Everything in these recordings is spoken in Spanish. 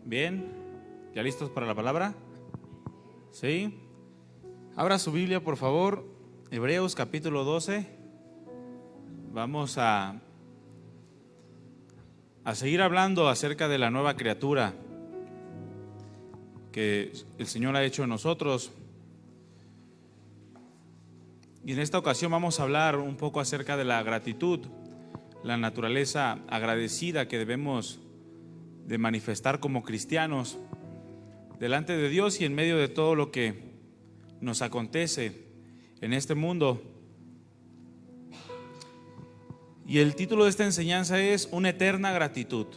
Bien, ¿ya listos para la palabra? ¿Sí? Abra su Biblia, por favor, Hebreos capítulo 12. Vamos a seguir hablando acerca de la nueva criatura que el Señor ha hecho en nosotros. Y en esta ocasión vamos a hablar un poco acerca de la gratitud, la naturaleza agradecida que debemos de manifestar como cristianos delante de Dios y en medio de todo lo que nos acontece en este mundo. Y el título de esta enseñanza es Una eterna gratitud.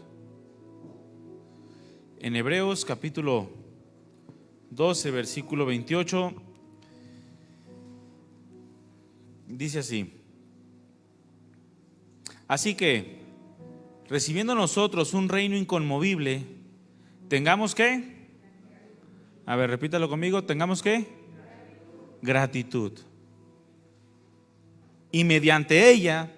En Hebreos capítulo 12, versículo 28, dice así: así que, recibiendo nosotros un reino inconmovible, tengamos ¿qué? A ver, repítalo conmigo, tengamos ¿qué? Gratitud. Y mediante ella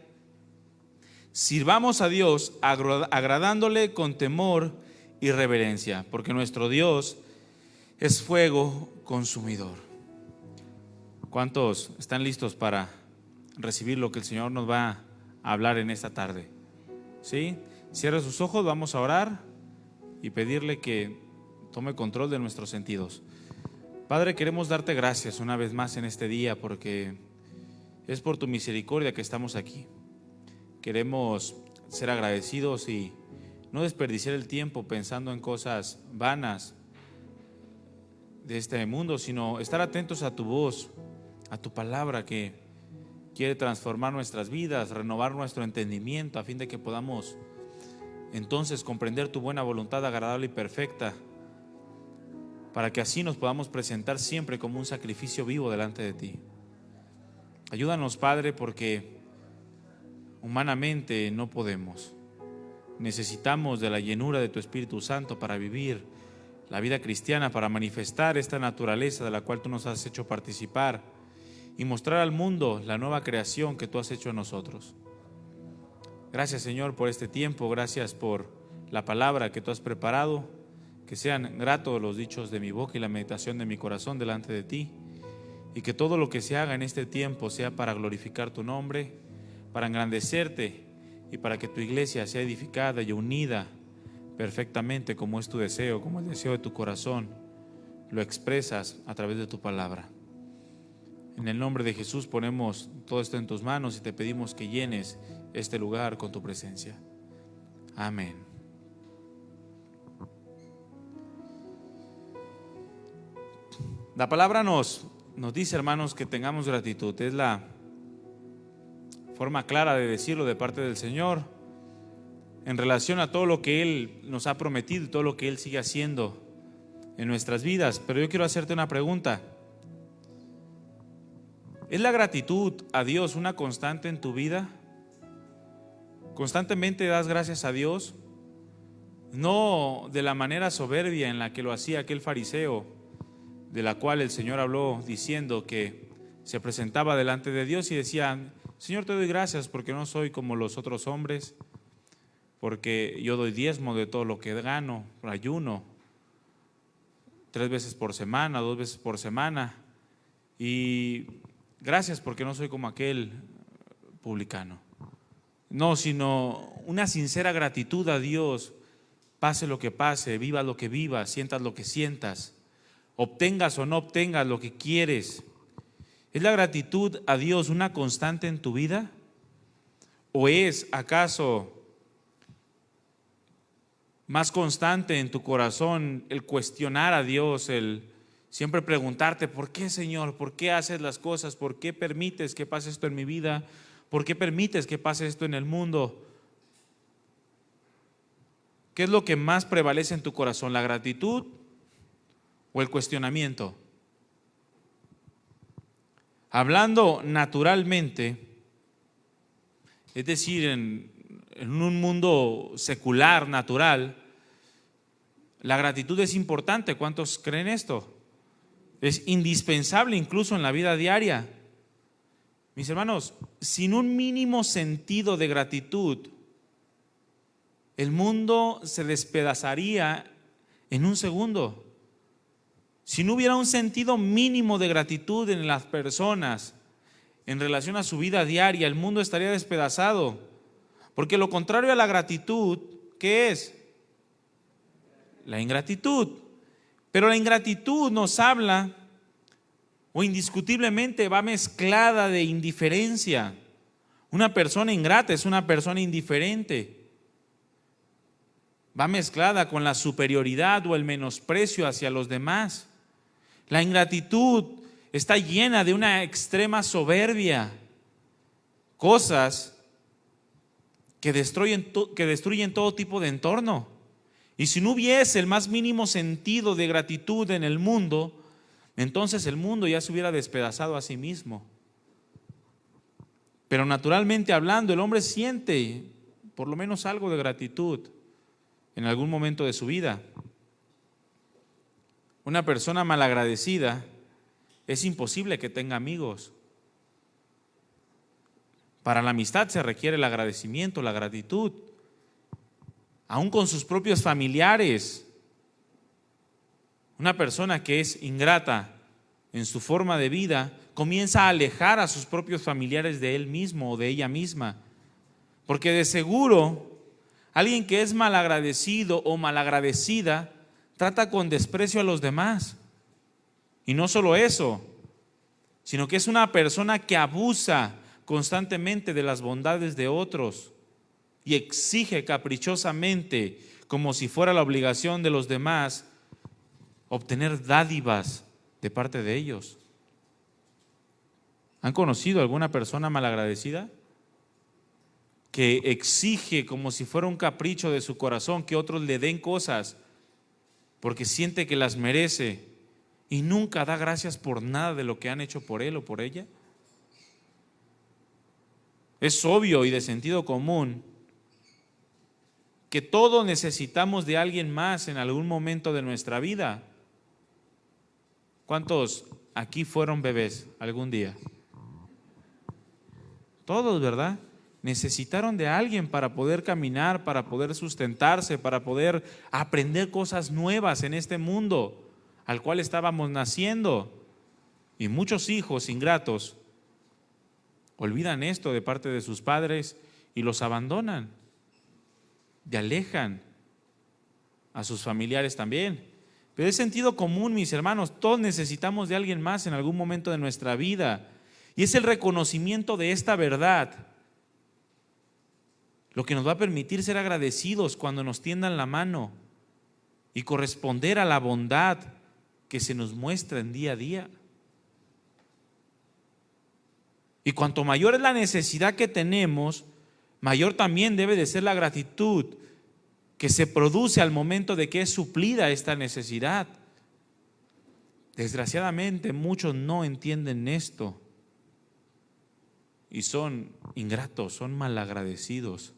sirvamos a Dios agradándole con temor y reverencia, porque nuestro Dios es fuego consumidor. ¿Cuántos están listos para recibir lo que el Señor nos va a hablar en esta tarde? ¿Sí? Cierre sus ojos, vamos a orar y pedirle que tome control de nuestros sentidos. Padre, queremos darte gracias una vez más en este día, porque es por tu misericordia que estamos aquí. Queremos ser agradecidos y no desperdiciar el tiempo pensando en cosas vanas de este mundo, sino estar atentos a tu voz, a tu palabra que quiere transformar nuestras vidas, renovar nuestro entendimiento a fin de que podamos entonces comprender tu buena voluntad agradable y perfecta, para que así nos podamos presentar siempre como un sacrificio vivo delante de ti. Ayúdanos, Padre, porque humanamente no podemos. Necesitamos de la llenura de tu Espíritu Santo para vivir la vida cristiana, para manifestar esta naturaleza de la cual tú nos has hecho participar y mostrar al mundo la nueva creación que tú has hecho en nosotros. Gracias, Señor, por este tiempo. Gracias por la palabra que tú has preparado. Que sean gratos los dichos de mi boca y la meditación de mi corazón delante de ti, y que todo lo que se haga en este tiempo sea para glorificar tu nombre, para engrandecerte y para que tu iglesia sea edificada y unida perfectamente como es tu deseo, como el deseo de tu corazón lo expresas a través de tu palabra. En el nombre de Jesús ponemos todo esto en tus manos y te pedimos que llenes este lugar con tu presencia. Amén. La palabra nos dice, hermanos, que tengamos gratitud. Es la forma clara de decirlo de parte del Señor en relación a todo lo que Él nos ha prometido y todo lo que Él sigue haciendo en nuestras vidas. Pero yo quiero hacerte una pregunta. ¿Es la gratitud a Dios una constante en tu vida? ¿Constantemente das gracias a Dios? No de la manera soberbia en la que lo hacía aquel fariseo, de la cual el Señor habló diciendo que se presentaba delante de Dios y decía: Señor, te doy gracias porque no soy como los otros hombres, porque yo doy diezmo de todo lo que gano, ayuno 3 veces por semana, 2 veces por semana, y gracias porque no soy como aquel publicano. No, sino una sincera gratitud a Dios, pase lo que pase, viva lo que vivas, sientas lo que sientas, obtengas o no obtengas lo que quieres. ¿Es la gratitud a Dios una constante en tu vida? ¿O es acaso más constante en tu corazón el cuestionar a Dios, el siempre preguntarte: ¿por qué, Señor? ¿Por qué haces las cosas? ¿Por qué permites que pase esto en mi vida? ¿Por qué permites que pase esto en el mundo? ¿Qué es lo que más prevalece en tu corazón? ¿La gratitud o el cuestionamiento? Hablando naturalmente, es decir, en un mundo secular, natural, la gratitud es importante. ¿Cuántos creen esto? Es indispensable incluso en la vida diaria. Mis hermanos, sin un mínimo sentido de gratitud, el mundo se despedazaría en un segundo. Si no hubiera un sentido mínimo de gratitud en las personas en relación a su vida diaria, el mundo estaría despedazado. Porque lo contrario a la gratitud, ¿qué es? La ingratitud. Pero la ingratitud nos habla, o indiscutiblemente va mezclada de indiferencia. Una persona ingrata es una persona indiferente. Va mezclada con la superioridad o el menosprecio hacia los demás. La ingratitud está llena de una extrema soberbia, cosas que destruyen todo tipo de entorno. Y si no hubiese el más mínimo sentido de gratitud en el mundo, entonces el mundo ya se hubiera despedazado a sí mismo. Pero naturalmente hablando, el hombre siente por lo menos algo de gratitud en algún momento de su vida. Una persona malagradecida es imposible que tenga amigos. Para la amistad se requiere el agradecimiento, la gratitud. Aún con sus propios familiares. Una persona que es ingrata en su forma de vida comienza a alejar a sus propios familiares de él mismo o de ella misma. Porque de seguro, alguien que es malagradecido o malagradecida trata con desprecio a los demás. Y no solo eso, sino que es una persona que abusa constantemente de las bondades de otros y exige caprichosamente, como si fuera la obligación de los demás, obtener dádivas de parte de ellos. ¿Han conocido alguna persona malagradecida? Que exige como si fuera un capricho de su corazón que otros le den cosas porque siente que las merece y nunca da gracias por nada de lo que han hecho por él o por ella. Es obvio y de sentido común que todos necesitamos de alguien más en algún momento de nuestra vida. ¿Cuántos aquí fueron bebés algún día? Todos, ¿verdad? Necesitaron de alguien para poder caminar, para poder sustentarse, para poder aprender cosas nuevas en este mundo al cual estábamos naciendo. Y muchos hijos ingratos olvidan esto de parte de sus padres y los abandonan, y alejan a sus familiares también. Pero es sentido común, mis hermanos, todos necesitamos de alguien más en algún momento de nuestra vida. Y es el reconocimiento de esta verdad lo que nos va a permitir ser agradecidos cuando nos tiendan la mano y corresponder a la bondad que se nos muestra en día a día. Y cuanto mayor es la necesidad que tenemos, mayor también debe de ser la gratitud que se produce al momento de que es suplida esta necesidad. Desgraciadamente muchos no entienden esto y son ingratos, son malagradecidos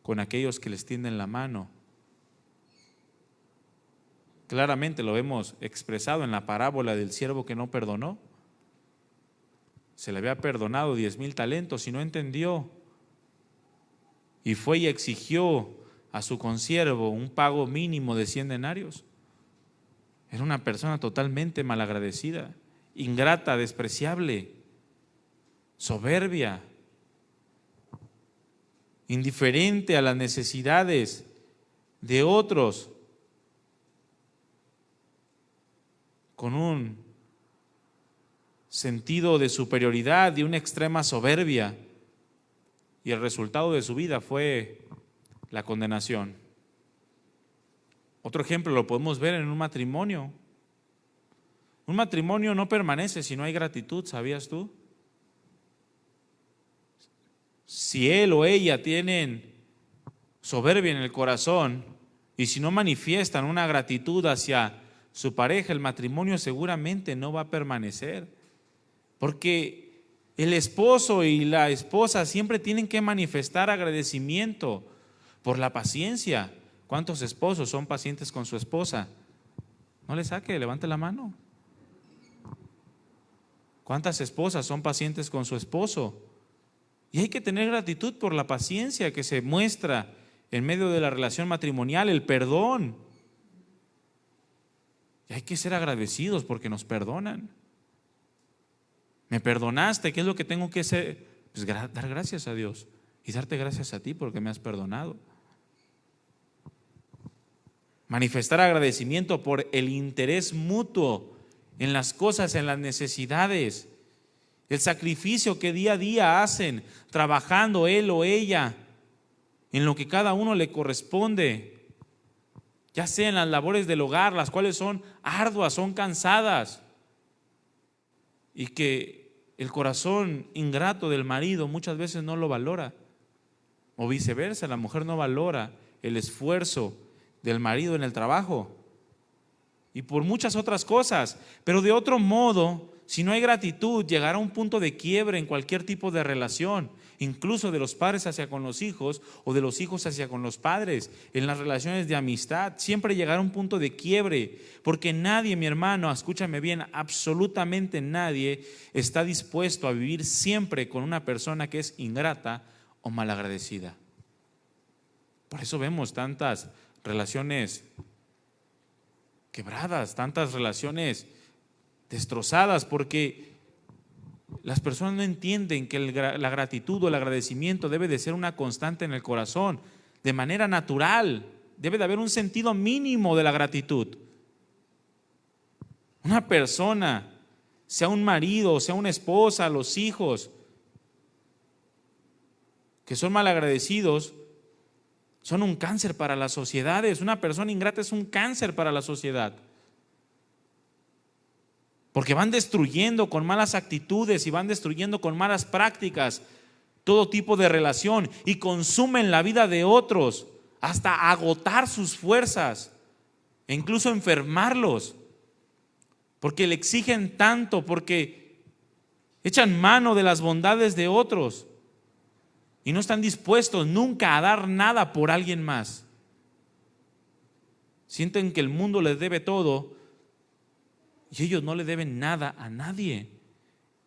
con aquellos que les tienden la mano. Claramente lo hemos expresado en la parábola del siervo que no perdonó. Se le había perdonado 10,000 talentos y no entendió. Y fue y exigió a su consiervo un pago mínimo de 100 denarios. Era una persona totalmente malagradecida, ingrata, despreciable, soberbia, indiferente a las necesidades de otros, con un sentido de superioridad y una extrema soberbia. Y el resultado de su vida fue la condenación. Otro ejemplo lo podemos ver en un matrimonio. Un matrimonio no permanece si no hay gratitud, ¿sabías tú? Si él o ella tienen soberbia en el corazón y si no manifiestan una gratitud hacia su pareja, el matrimonio seguramente no va a permanecer. Porque el esposo y la esposa siempre tienen que manifestar agradecimiento por la paciencia. ¿Cuántos esposos son pacientes con su esposa? No le saque, levante la mano. ¿Cuántas esposas son pacientes con su esposo? Y hay que tener gratitud por la paciencia que se muestra en medio de la relación matrimonial, el perdón. Y hay que ser agradecidos porque nos perdonan. Me perdonaste, ¿qué es lo que tengo que hacer? Pues dar gracias a Dios y darte gracias a ti porque me has perdonado. Manifestar agradecimiento por el interés mutuo en las cosas, en las necesidades, el sacrificio que día a día hacen, trabajando él o ella en lo que cada uno le corresponde, ya sea en las labores del hogar, las cuales son arduas, son cansadas, y que el corazón ingrato del marido muchas veces no lo valora, o viceversa, la mujer no valora el esfuerzo del marido en el trabajo y por muchas otras cosas. Pero de otro modo, si no hay gratitud, llegará a un punto de quiebre en cualquier tipo de relación, incluso de los padres hacia con los hijos o de los hijos hacia con los padres, en las relaciones de amistad. Siempre llegará a un punto de quiebre, porque nadie, mi hermano, escúchame bien, absolutamente nadie está dispuesto a vivir siempre con una persona que es ingrata o malagradecida. Por eso vemos tantas relaciones quebradas, tantas relaciones destrozadas, porque las personas no entienden que la gratitud o el agradecimiento debe de ser una constante en el corazón, de manera natural. Debe de haber un sentido mínimo de la gratitud. Una persona, sea un marido, sea una esposa, los hijos, que son malagradecidos, son un cáncer para las sociedades. Una persona ingrata es un cáncer para la sociedad, porque van destruyendo con malas actitudes y van destruyendo con malas prácticas todo tipo de relación y consumen la vida de otros hasta agotar sus fuerzas e incluso enfermarlos, porque le exigen tanto, porque echan mano de las bondades de otros y no están dispuestos nunca a dar nada por alguien más. Sienten que el mundo les debe todo y ellos no le deben nada a nadie.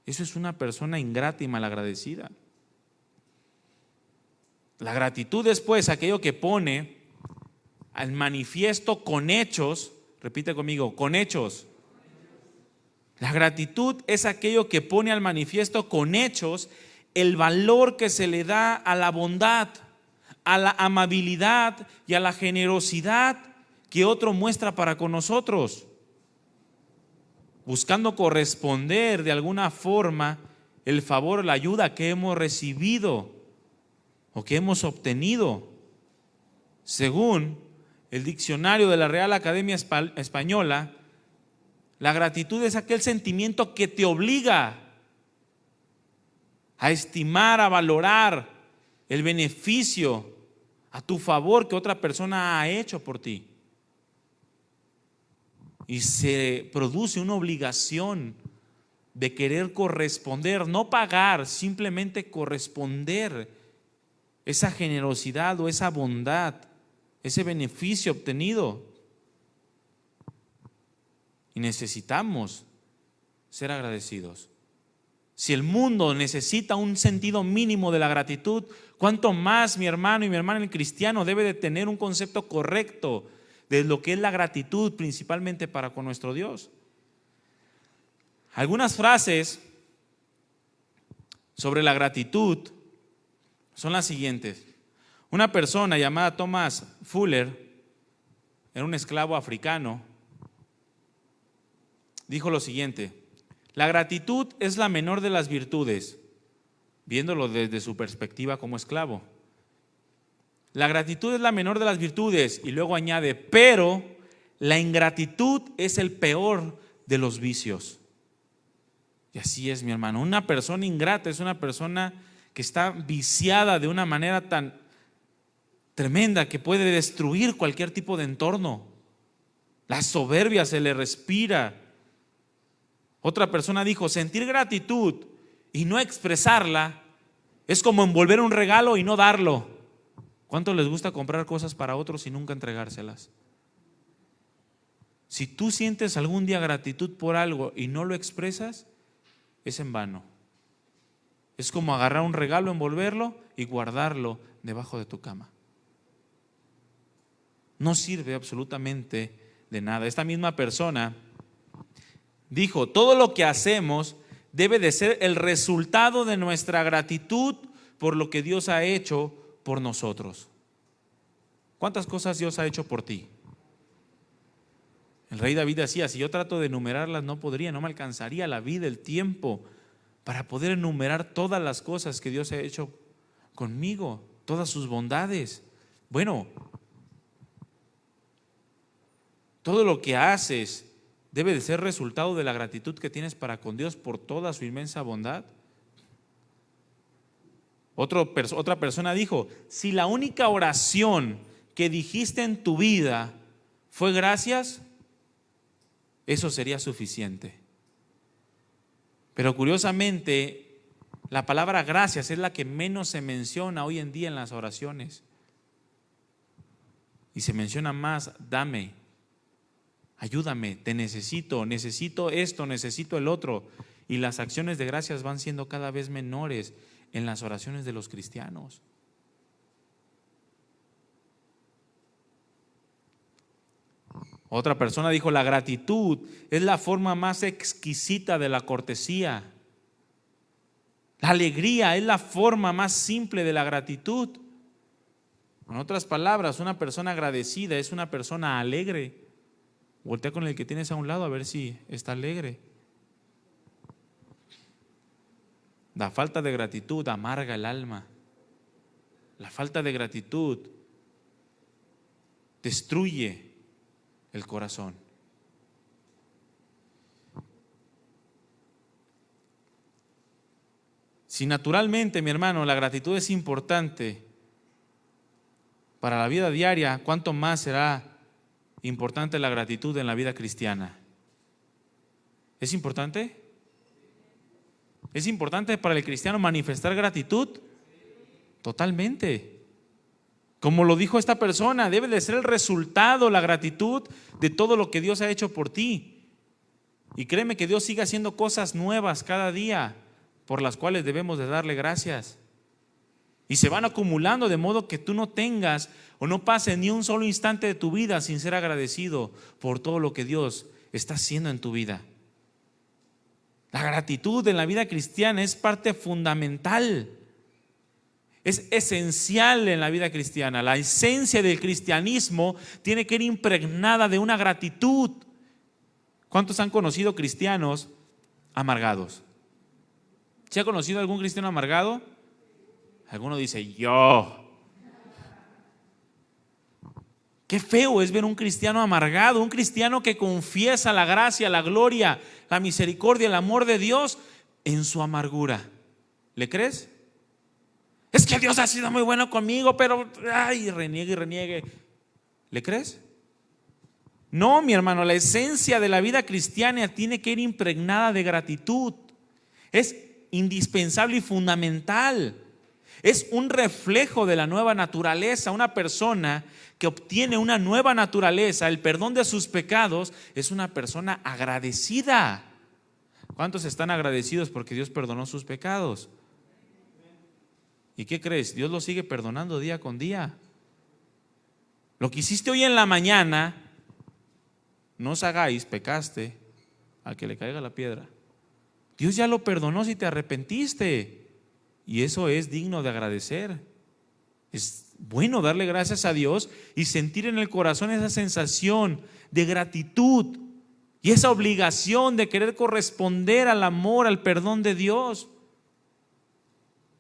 Eso es una persona ingrata y malagradecida. La gratitud es pues aquello que pone al manifiesto con hechos. Repite conmigo, con hechos. La gratitud es aquello que pone al manifiesto con hechos el valor que se le da a la bondad, a la amabilidad y a la generosidad que otro muestra para con nosotros, buscando corresponder de alguna forma el favor, la ayuda que hemos recibido o que hemos obtenido. Según el diccionario de la Real Academia Española, la gratitud es aquel sentimiento que te obliga a estimar, a valorar el beneficio a tu favor que otra persona ha hecho por ti. Y se produce una obligación de querer corresponder, no pagar, simplemente corresponder esa generosidad o esa bondad, ese beneficio obtenido. Y necesitamos ser agradecidos. Si el mundo necesita un sentido mínimo de la gratitud, ¿cuánto más mi hermano y mi hermana el cristiano debe de tener un concepto correcto de lo que es la gratitud, principalmente para con nuestro Dios? Algunas frases sobre la gratitud son las siguientes. Una persona llamada Thomas Fuller, era un esclavo africano, dijo lo siguiente: la gratitud es la menor de las virtudes, viéndolo desde su perspectiva como esclavo. La gratitud es la menor de las virtudes, y luego añade, pero la ingratitud es el peor de los vicios. Y así es, mi hermano. Una persona ingrata es una persona que está viciada de una manera tan tremenda que puede destruir cualquier tipo de entorno. La soberbia se le respira. Otra persona dijo, sentir gratitud y no expresarla es como envolver un regalo y no darlo. ¿Cuánto les gusta comprar cosas para otros y nunca entregárselas? Si tú sientes algún día gratitud por algo y no lo expresas, es en vano. Es como agarrar un regalo, envolverlo y guardarlo debajo de tu cama. No sirve absolutamente de nada. Esta misma persona dijo, todo lo que hacemos debe de ser el resultado de nuestra gratitud por lo que Dios ha hecho por nosotros. ¿Cuántas cosas Dios ha hecho por ti? El rey David decía, si yo trato de enumerarlas no podría, no me alcanzaría la vida, el tiempo para poder enumerar todas las cosas que Dios ha hecho conmigo, todas sus bondades. Bueno, todo lo que haces debe de ser resultado de la gratitud que tienes para con Dios por toda su inmensa bondad. Otra persona dijo, si la única oración que dijiste en tu vida fue gracias, eso sería suficiente. Pero curiosamente, la palabra gracias es la que menos se menciona hoy en día en las oraciones. Y se menciona más, dame, ayúdame, te necesito, necesito esto, necesito el otro. Y las acciones de gracias van siendo cada vez menores en las oraciones de los cristianos. Otra persona dijo, la gratitud es la forma más exquisita de la cortesía. La alegría es la forma más simple de la gratitud. En otras palabras, una persona agradecida es una persona alegre. Voltea con el que tienes a un lado a ver si está alegre. La falta de gratitud amarga el alma. La falta de gratitud destruye el corazón. Si naturalmente, mi hermano, la gratitud es importante para la vida diaria, ¿cuánto más será importante la gratitud en la vida cristiana? ¿Es importante? ¿Es importante para el cristiano manifestar gratitud? Totalmente. Como lo dijo esta persona, debe de ser el resultado, la gratitud de todo lo que Dios ha hecho por ti. Y créeme que Dios sigue haciendo cosas nuevas cada día por las cuales debemos de darle gracias. Y se van acumulando de modo que tú no tengas o no pase ni un solo instante de tu vida sin ser agradecido por todo lo que Dios está haciendo en tu vida. La gratitud en la vida cristiana es parte fundamental. Es esencial en la vida cristiana. La esencia del cristianismo tiene que ir impregnada de una gratitud. ¿Cuántos han conocido cristianos amargados? ¿Se ha conocido algún cristiano amargado? Alguno dice, yo. Qué feo es ver un cristiano amargado, un cristiano que confiesa la gracia, la gloria, la misericordia, el amor de Dios en su amargura. ¿Le crees? Es que Dios ha sido muy bueno conmigo, pero reniegue y reniegue. ¿Le crees? No, mi hermano, la esencia de la vida cristiana tiene que ir impregnada de gratitud. Es indispensable y fundamental. Es un reflejo de la nueva naturaleza. Una persona que obtiene una nueva naturaleza, el perdón de sus pecados, es una persona agradecida. ¿Cuántos están agradecidos porque Dios perdonó sus pecados? ¿Y qué crees? Dios lo sigue perdonando día con día. Lo que hiciste hoy en la mañana, no os hagáis, pecaste, al que le caiga la piedra. Dios ya lo perdonó si te arrepentiste. Y eso es digno de agradecer. Es bueno darle gracias a Dios y sentir en el corazón esa sensación de gratitud y esa obligación de querer corresponder al amor, al perdón de Dios.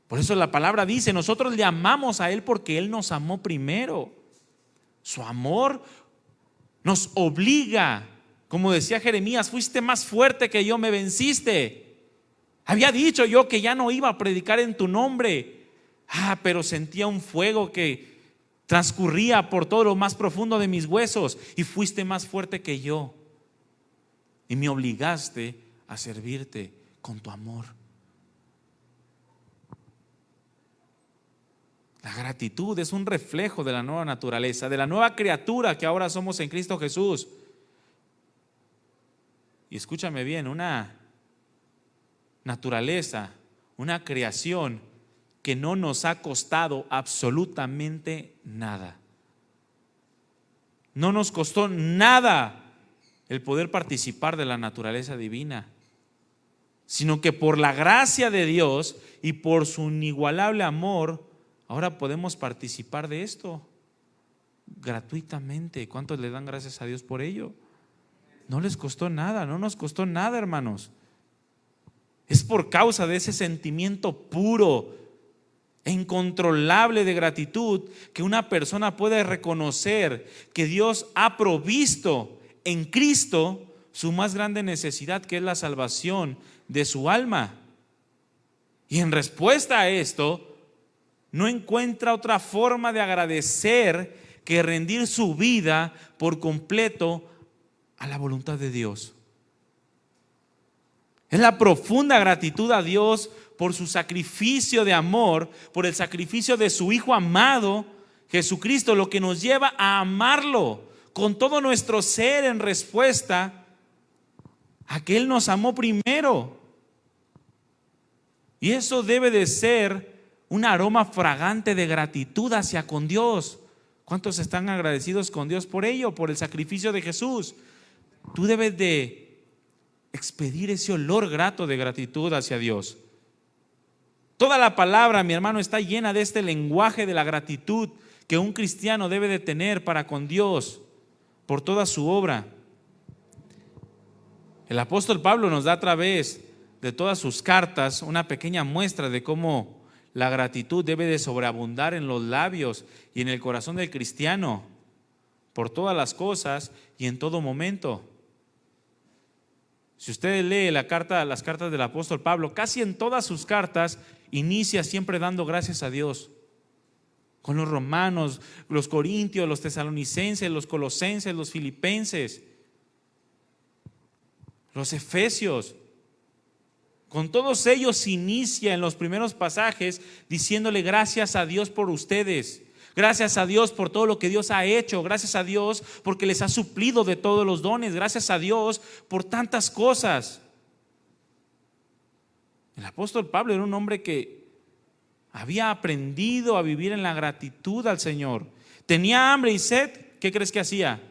Por eso la palabra dice, nosotros le amamos a Él porque Él nos amó primero. Su amor nos obliga, como decía Jeremías, fuiste más fuerte que yo, me venciste. Había dicho yo que ya no iba a predicar en tu nombre. Pero sentía un fuego que transcurría por todo lo más profundo de mis huesos y fuiste más fuerte que yo. Y me obligaste a servirte con tu amor. La gratitud es un reflejo de la nueva naturaleza, de la nueva criatura que ahora somos en Cristo Jesús. Y escúchame bien, una naturaleza, una creación que no nos ha costado absolutamente nada. No nos costó nada el poder participar de la naturaleza divina, sino que por la gracia de Dios y por su inigualable amor, ahora podemos participar de esto gratuitamente. ¿Cuántos le dan gracias a Dios por ello? No les costó nada, no nos costó nada, hermanos. Es por causa de ese sentimiento puro e incontrolable de gratitud que una persona puede reconocer que Dios ha provisto en Cristo su más grande necesidad, que es la salvación de su alma. Y en respuesta a esto, no encuentra otra forma de agradecer que rendir su vida por completo a la voluntad de Dios. Es la profunda gratitud a Dios por su sacrificio de amor, por el sacrificio de su Hijo amado, Jesucristo, lo que nos lleva a amarlo con todo nuestro ser en respuesta a que Él nos amó primero. Y eso debe de ser un aroma fragante de gratitud hacia con Dios. ¿Cuántos están agradecidos con Dios por ello, por el sacrificio de Jesús? Tú debes de expedir ese olor grato de gratitud hacia Dios. Toda la palabra, mi hermano, está llena de este lenguaje de la gratitud que un cristiano debe de tener para con Dios por toda su obra. El apóstol Pablo nos da a través de todas sus cartas una pequeña muestra de cómo la gratitud debe de sobreabundar en los labios y en el corazón del cristiano por todas las cosas y en todo momento. Si usted lee las cartas del apóstol Pablo, casi en todas sus cartas inicia siempre dando gracias a Dios. Con los romanos, los corintios, los tesalonicenses, los colosenses, los filipenses, los efesios. Con todos ellos inicia en los primeros pasajes diciéndole gracias a Dios por ustedes. Gracias a Dios por todo lo que Dios ha hecho. Gracias a Dios porque les ha suplido de todos los dones. Gracias a Dios por tantas cosas. El apóstol Pablo era un hombre que había aprendido a vivir en la gratitud al Señor. Tenía hambre y sed. ¿Qué crees que hacía?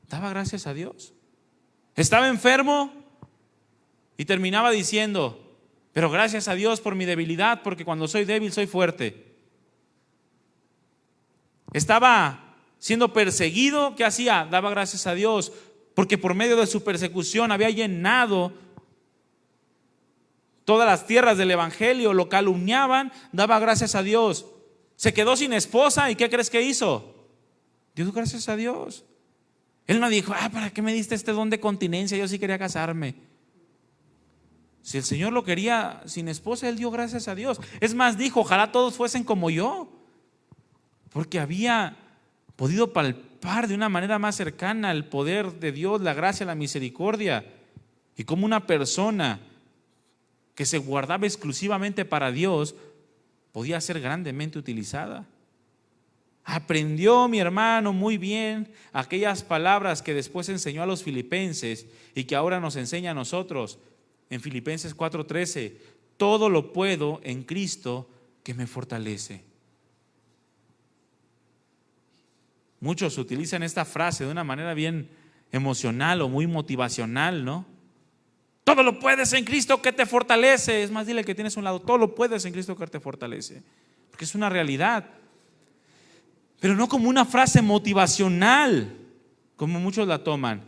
Daba gracias a Dios. Estaba enfermo y terminaba diciendo, pero gracias a Dios por mi debilidad, porque cuando soy débil soy fuerte. Estaba siendo perseguido, ¿qué hacía? Daba gracias a Dios, porque por medio de su persecución había llenado todas las tierras del evangelio, lo calumniaban, daba gracias a Dios. Se quedó sin esposa y ¿qué crees que hizo? Dio gracias a Dios. Él no dijo, ¿para qué me diste este don de continencia? Yo sí quería casarme. Si el Señor lo quería sin esposa, Él dio gracias a Dios. Es más, dijo, ojalá todos fuesen como yo, porque había podido palpar de una manera más cercana el poder de Dios, la gracia, la misericordia, y como una persona que se guardaba exclusivamente para Dios podía ser grandemente utilizada. Aprendió mi hermano muy bien aquellas palabras que después enseñó a los filipenses y que ahora nos enseña a nosotros en Filipenses 4:13: todo lo puedo en Cristo que me fortalece. Muchos utilizan esta frase de una manera bien emocional o muy motivacional, ¿no? Todo lo puedes en Cristo que te fortalece. Es más, dile que tienes a un lado, todo lo puedes en Cristo que te fortalece, porque es una realidad. Pero no como una frase motivacional, como muchos la toman,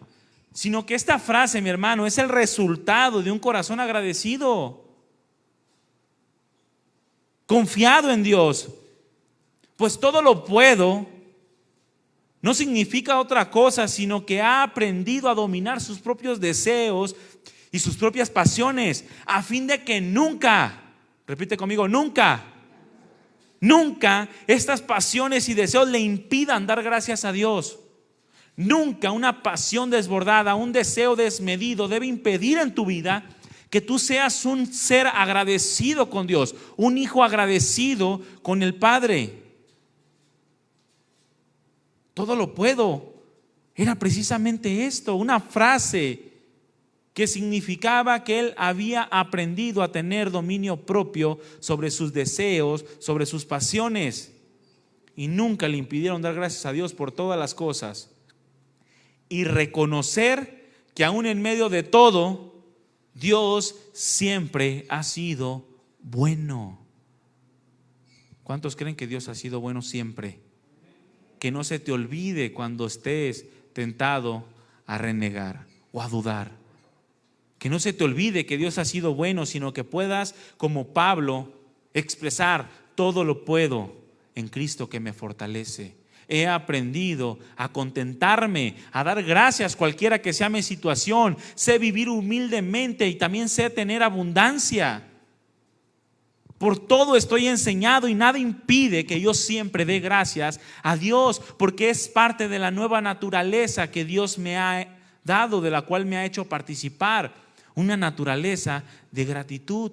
sino que esta frase, mi hermano, es el resultado de un corazón agradecido, confiado en Dios. Pues todo lo puedo no significa otra cosa, sino que ha aprendido a dominar sus propios deseos y sus propias pasiones, a fin de que nunca, repite conmigo, nunca estas pasiones y deseos le impidan dar gracias a Dios. Nunca una pasión desbordada, un deseo desmedido debe impedir en tu vida que tú seas un ser agradecido con Dios, un hijo agradecido con el Padre. Todo lo puedo. Era precisamente esto, una frase que significaba que él había aprendido a tener dominio propio sobre sus deseos, sobre sus pasiones, y nunca le impidieron dar gracias a Dios por todas las cosas. y reconocer que aún en medio de todo, Dios siempre ha sido bueno. ¿Cuántos creen que Dios ha sido bueno siempre? Que no se te olvide cuando estés tentado a renegar o a dudar. Que no se te olvide que Dios ha sido bueno, sino que puedas, como Pablo, expresar: todo lo puedo en Cristo que me fortalece. He aprendido a contentarme, a dar gracias cualquiera que sea mi situación. Sé vivir humildemente y también sé tener abundancia. Por todo estoy enseñado y nada impide que yo siempre dé gracias a Dios, porque es parte de la nueva naturaleza que Dios me ha dado, de la cual me ha hecho participar. Una naturaleza de gratitud,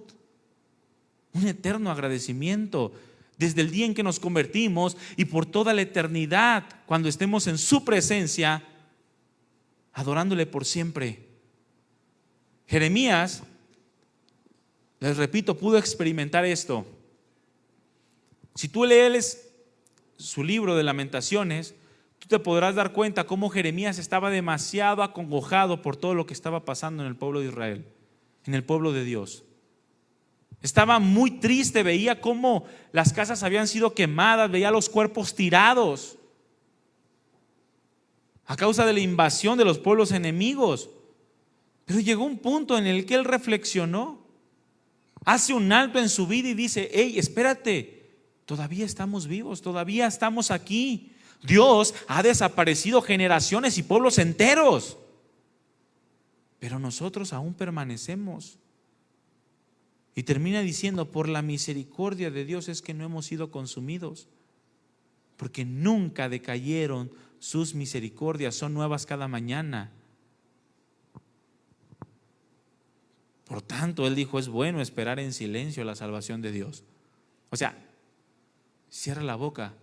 un eterno agradecimiento. Desde el día en que nos convertimos y por toda la eternidad, cuando estemos en su presencia, adorándole por siempre. Jeremías, les repito, pudo experimentar esto. Si tú lees su libro de Lamentaciones, tú te podrás dar cuenta cómo Jeremías estaba demasiado acongojado por todo lo que estaba pasando en el pueblo de Israel, en el pueblo de Dios. Estaba muy triste, veía cómo las casas habían sido quemadas, veía los cuerpos tirados a causa de la invasión de los pueblos enemigos. Pero llegó un punto en el que él reflexionó, hace un alto en su vida y dice: hey, espérate, todavía estamos vivos, todavía estamos aquí. Dios ha desaparecido generaciones y pueblos enteros, pero nosotros aún permanecemos. Y termina diciendo: por la misericordia de Dios es que no hemos sido consumidos, porque nunca decayeron sus misericordias, son nuevas cada mañana. Por tanto, él dijo: es bueno esperar en silencio la salvación de Dios. O sea, cierra la boca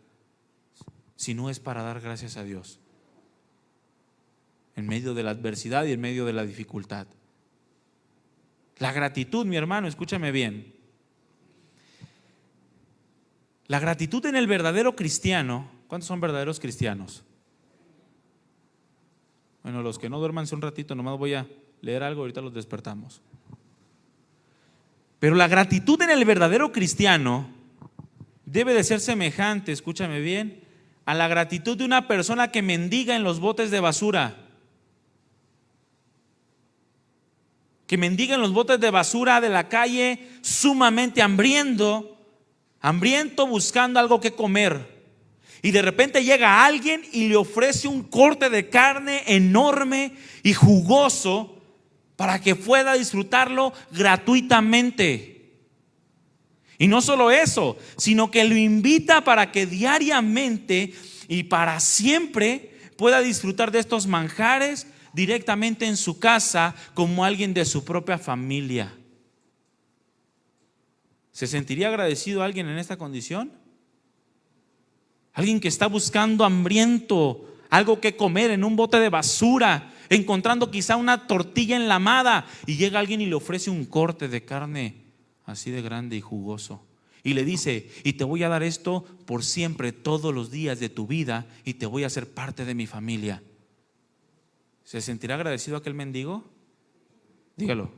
si no es para dar gracias a Dios en medio de la adversidad y en medio de la dificultad. La gratitud, mi hermano, escúchame bien. La gratitud en el verdadero cristiano. ¿Cuántos son verdaderos cristianos? Bueno, los que no duérmanse un ratito, nomás voy a leer algo, ahorita los despertamos. Pero la gratitud en el verdadero cristiano debe de ser semejante, escúchame bien, a la gratitud de una persona que mendiga en los botes de basura. Que mendiga en los botes de basura de la calle, sumamente hambriento, buscando algo que comer. Y de repente llega alguien y le ofrece un corte de carne enorme y jugoso para que pueda disfrutarlo gratuitamente. Y no solo eso, sino que lo invita para que diariamente y para siempre pueda disfrutar de estos manjares directamente en su casa, como alguien de su propia familia. ¿Se sentiría agradecido alguien en esta condición? Alguien que está buscando hambriento algo que comer en un bote de basura, encontrando quizá una tortilla enlamada, y llega alguien y le ofrece un corte de carne así de grande y jugoso, y le dice: y te voy a dar esto por siempre, todos los días de tu vida, y te voy a hacer parte de mi familia. ¿Se sentirá agradecido aquel mendigo? Dígalo.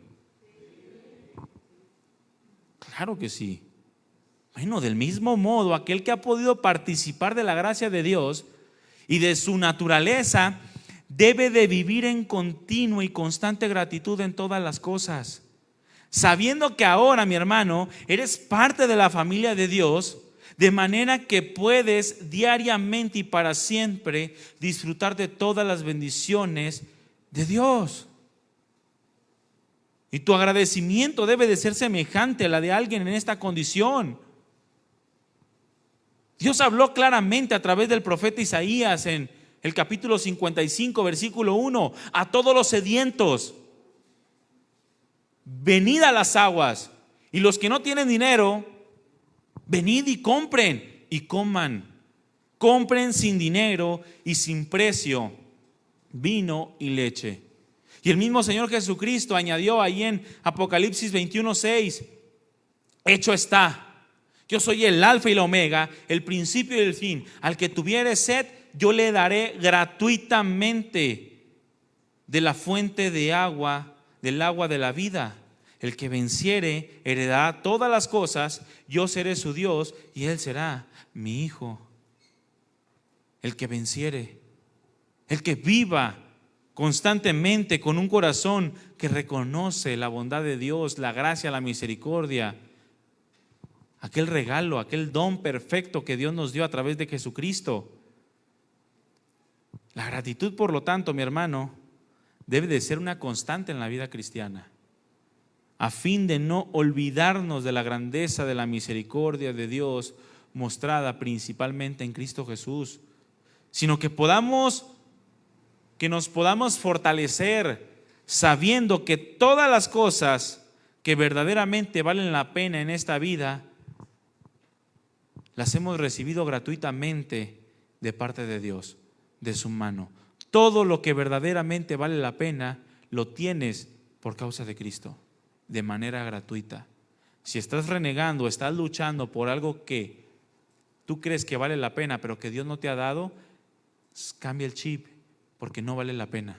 Claro que sí. Bueno, del mismo modo, aquel que ha podido participar de la gracia de Dios y de su naturaleza debe de vivir en continua y constante gratitud en todas las cosas, sabiendo que ahora, mi hermano, eres parte de la familia de Dios, de manera que puedes diariamente y para siempre disfrutar de todas las bendiciones de Dios. Y tu agradecimiento debe de ser semejante a la de alguien en esta condición. Dios habló claramente a través del profeta Isaías en el capítulo 55, versículo 1: a todos los sedientos, venid a las aguas, y los que no tienen dinero, venid y compren y coman. Compren sin dinero y sin precio vino y leche. Y el mismo Señor Jesucristo añadió ahí en Apocalipsis 21:6: hecho está. Yo soy el alfa y la omega, el principio y el fin. Al que tuviere sed, yo le daré gratuitamente de la fuente de agua, del agua de la vida. El que venciere heredará todas las cosas, yo seré su Dios y él será mi hijo. El que venciere, el que viva constantemente con un corazón que reconoce la bondad de Dios, la gracia, la misericordia, aquel regalo, aquel don perfecto que Dios nos dio a través de Jesucristo. La gratitud, por lo tanto, mi hermano, debe de ser una constante en la vida cristiana, a fin de no olvidarnos de la grandeza de la misericordia de Dios mostrada principalmente en Cristo Jesús, sino que nos podamos fortalecer sabiendo que todas las cosas que verdaderamente valen la pena en esta vida las hemos recibido gratuitamente de parte de Dios, de su mano. Todo lo que verdaderamente vale la pena lo tienes por causa de Cristo, de manera gratuita. Si estás renegando, estás luchando por algo que tú crees que vale la pena, pero que Dios no te ha dado, cambia el chip, porque no vale la pena.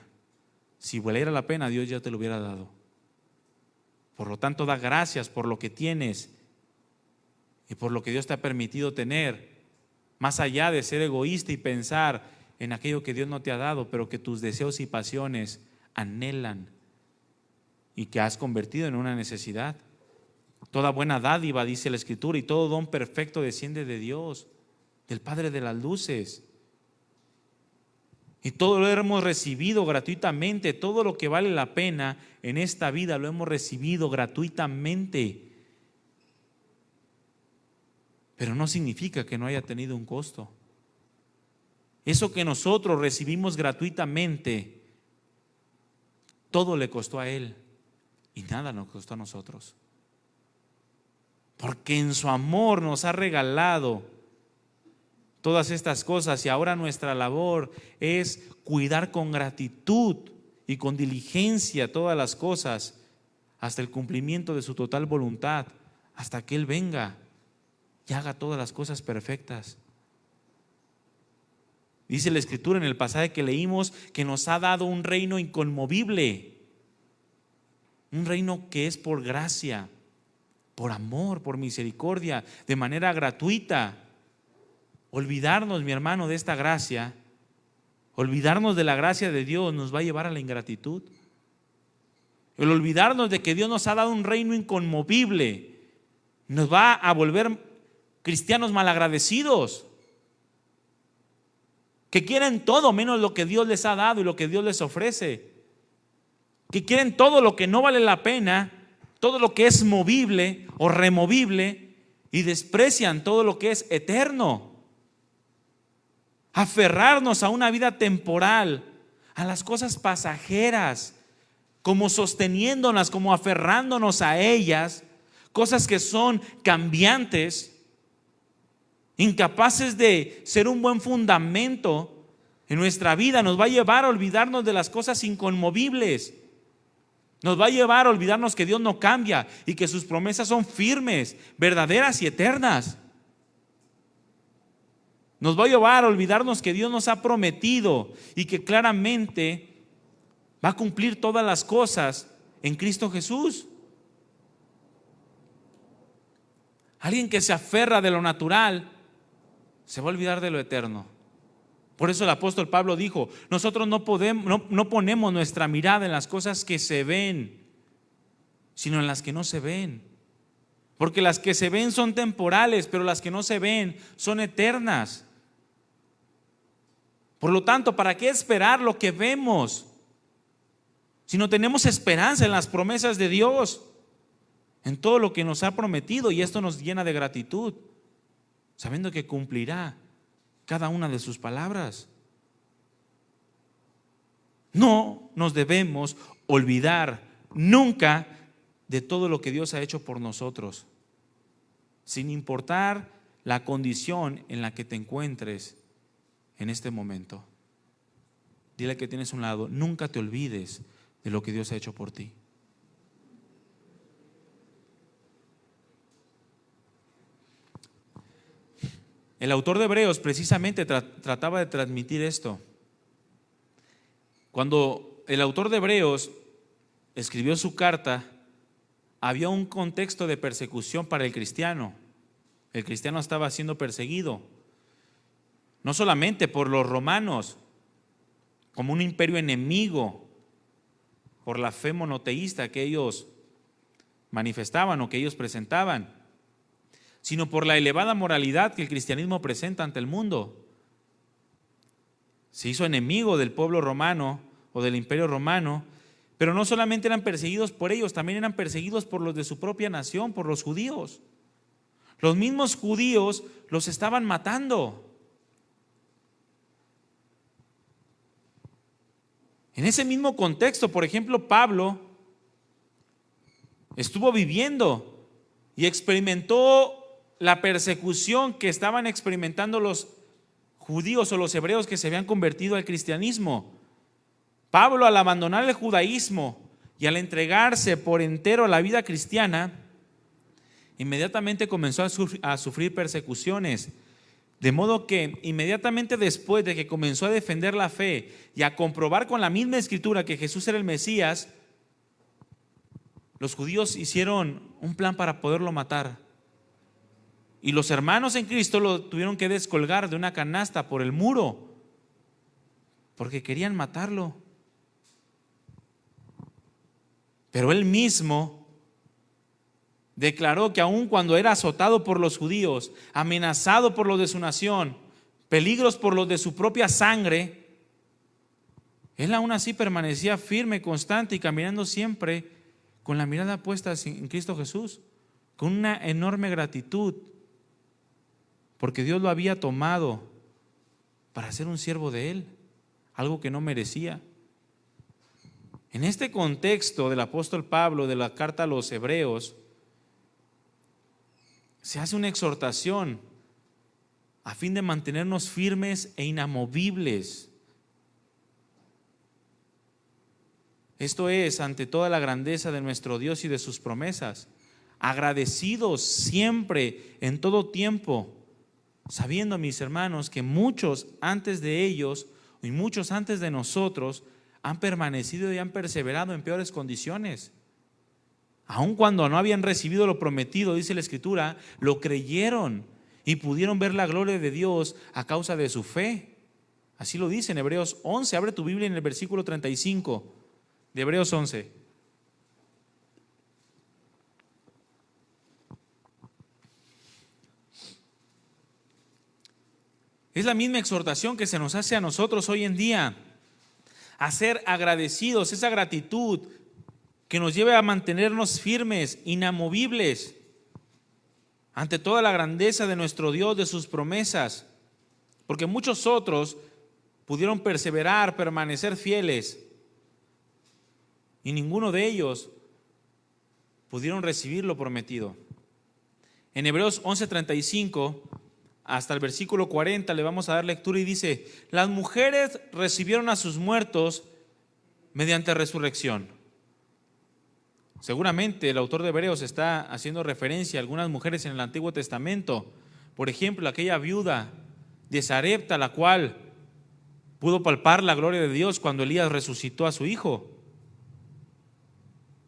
Si valiera la pena, Dios ya te lo hubiera dado. Por lo tanto, da gracias por lo que tienes y por lo que Dios te ha permitido tener, más allá de ser egoísta y pensar en aquello que Dios no te ha dado, pero que tus deseos y pasiones anhelan y que has convertido en una necesidad. Toda buena dádiva, dice la Escritura, y todo don perfecto desciende de Dios, del Padre de las luces. Y todo lo hemos recibido gratuitamente, todo lo que vale la pena en esta vida lo hemos recibido gratuitamente. Pero no significa que no haya tenido un costo. Eso que nosotros recibimos gratuitamente, todo le costó a Él y nada nos costó a nosotros. Porque en su amor nos ha regalado todas estas cosas y ahora nuestra labor es cuidar con gratitud y con diligencia todas las cosas hasta el cumplimiento de su total voluntad, hasta que Él venga y haga todas las cosas perfectas. Dice la Escritura en el pasaje que leímos que nos ha dado un reino inconmovible, un reino que es por gracia, por amor, por misericordia, de manera gratuita. Olvidarnos, mi hermano, de esta gracia, olvidarnos de la gracia de Dios nos va a llevar a la ingratitud. El olvidarnos de que Dios nos ha dado un reino inconmovible nos va a volver cristianos malagradecidos, que quieren todo menos lo que Dios les ha dado y lo que Dios les ofrece, que quieren todo lo que no vale la pena, todo lo que es movible o removible, y desprecian todo lo que es eterno. Aferrarnos a una vida temporal, a las cosas pasajeras, como sosteniéndolas, como aferrándonos a ellas, cosas que son cambiantes, incapaces de ser un buen fundamento en nuestra vida, nos va a llevar a olvidarnos de las cosas inconmovibles. Nos va a llevar a olvidarnos que Dios no cambia y que sus promesas son firmes, verdaderas y eternas. Nos va a llevar a olvidarnos que Dios nos ha prometido y que claramente va a cumplir todas las cosas en Cristo Jesús. Alguien que se aferra de lo natural se va a olvidar de lo eterno. Por eso el apóstol Pablo dijo: nosotros no ponemos nuestra mirada en las cosas que se ven, sino en las que no se ven. Porque las que se ven son temporales, pero las que no se ven son eternas. Por lo tanto, ¿para qué esperar lo que vemos si no tenemos esperanza en las promesas de Dios, en todo lo que nos ha prometido? Y esto nos llena de gratitud, sabiendo que cumplirá cada una de sus palabras. No nos debemos olvidar nunca de todo lo que Dios ha hecho por nosotros, sin importar la condición en la que te encuentres en este momento. Dile que tienes a un lado: nunca te olvides de lo que Dios ha hecho por ti. El autor de Hebreos precisamente trataba de transmitir esto. Cuando el autor de Hebreos escribió su carta, había un contexto de persecución para el cristiano. El cristiano estaba siendo perseguido, no solamente por los romanos, como un imperio enemigo, por la fe monoteísta que ellos manifestaban o que ellos presentaban, sino por la elevada moralidad que el cristianismo presenta ante el mundo. Se hizo enemigo del pueblo romano o del imperio romano, pero no solamente eran perseguidos por ellos, también eran perseguidos por los de su propia nación, por los judíos. Los mismos judíos los estaban matando. En ese mismo contexto, por ejemplo, Pablo estuvo viviendo y experimentó la persecución que estaban experimentando los judíos o los hebreos que se habían convertido al cristianismo. Pablo, al abandonar el judaísmo y al entregarse por entero a la vida cristiana, inmediatamente comenzó a sufrir persecuciones. De modo que inmediatamente después de que comenzó a defender la fe y a comprobar con la misma escritura que Jesús era el Mesías, los judíos hicieron un plan para poderlo matar. Y los hermanos en Cristo lo tuvieron que descolgar de una canasta por el muro, porque querían matarlo. Pero él mismo declaró que aun cuando era azotado por los judíos, amenazado por los de su nación, peligros por los de su propia sangre, él aún así permanecía firme, constante y caminando siempre con la mirada puesta en Cristo Jesús, con una enorme gratitud, porque Dios lo había tomado para ser un siervo de Él, algo que no merecía. En este contexto del apóstol Pablo, de la carta a los Hebreos, se hace una exhortación a fin de mantenernos firmes e inamovibles. Esto es, ante toda la grandeza de nuestro Dios y de sus promesas, agradecidos siempre, en todo tiempo, sabiendo, mis hermanos, que muchos antes de ellos y muchos antes de nosotros han permanecido y han perseverado en peores condiciones. Aun cuando no habían recibido lo prometido, dice la Escritura, lo creyeron y pudieron ver la gloria de Dios a causa de su fe. Así lo dice en Hebreos 11. Abre tu Biblia en el versículo 35 de Hebreos 11. Es la misma exhortación que se nos hace a nosotros hoy en día, a ser agradecidos, esa gratitud que nos lleve a mantenernos firmes, inamovibles, ante toda la grandeza de nuestro Dios, de sus promesas, porque muchos otros pudieron perseverar, permanecer fieles, y ninguno de ellos pudieron recibir lo prometido. En Hebreos 11:35 hasta el versículo 40 le vamos a dar lectura y dice: las mujeres recibieron a sus muertos mediante resurrección. Seguramente el autor de Hebreos está haciendo referencia a algunas mujeres en el Antiguo Testamento. Por ejemplo, aquella viuda de Sarepta, la cual pudo palpar la gloria de Dios cuando Elías resucitó a su hijo.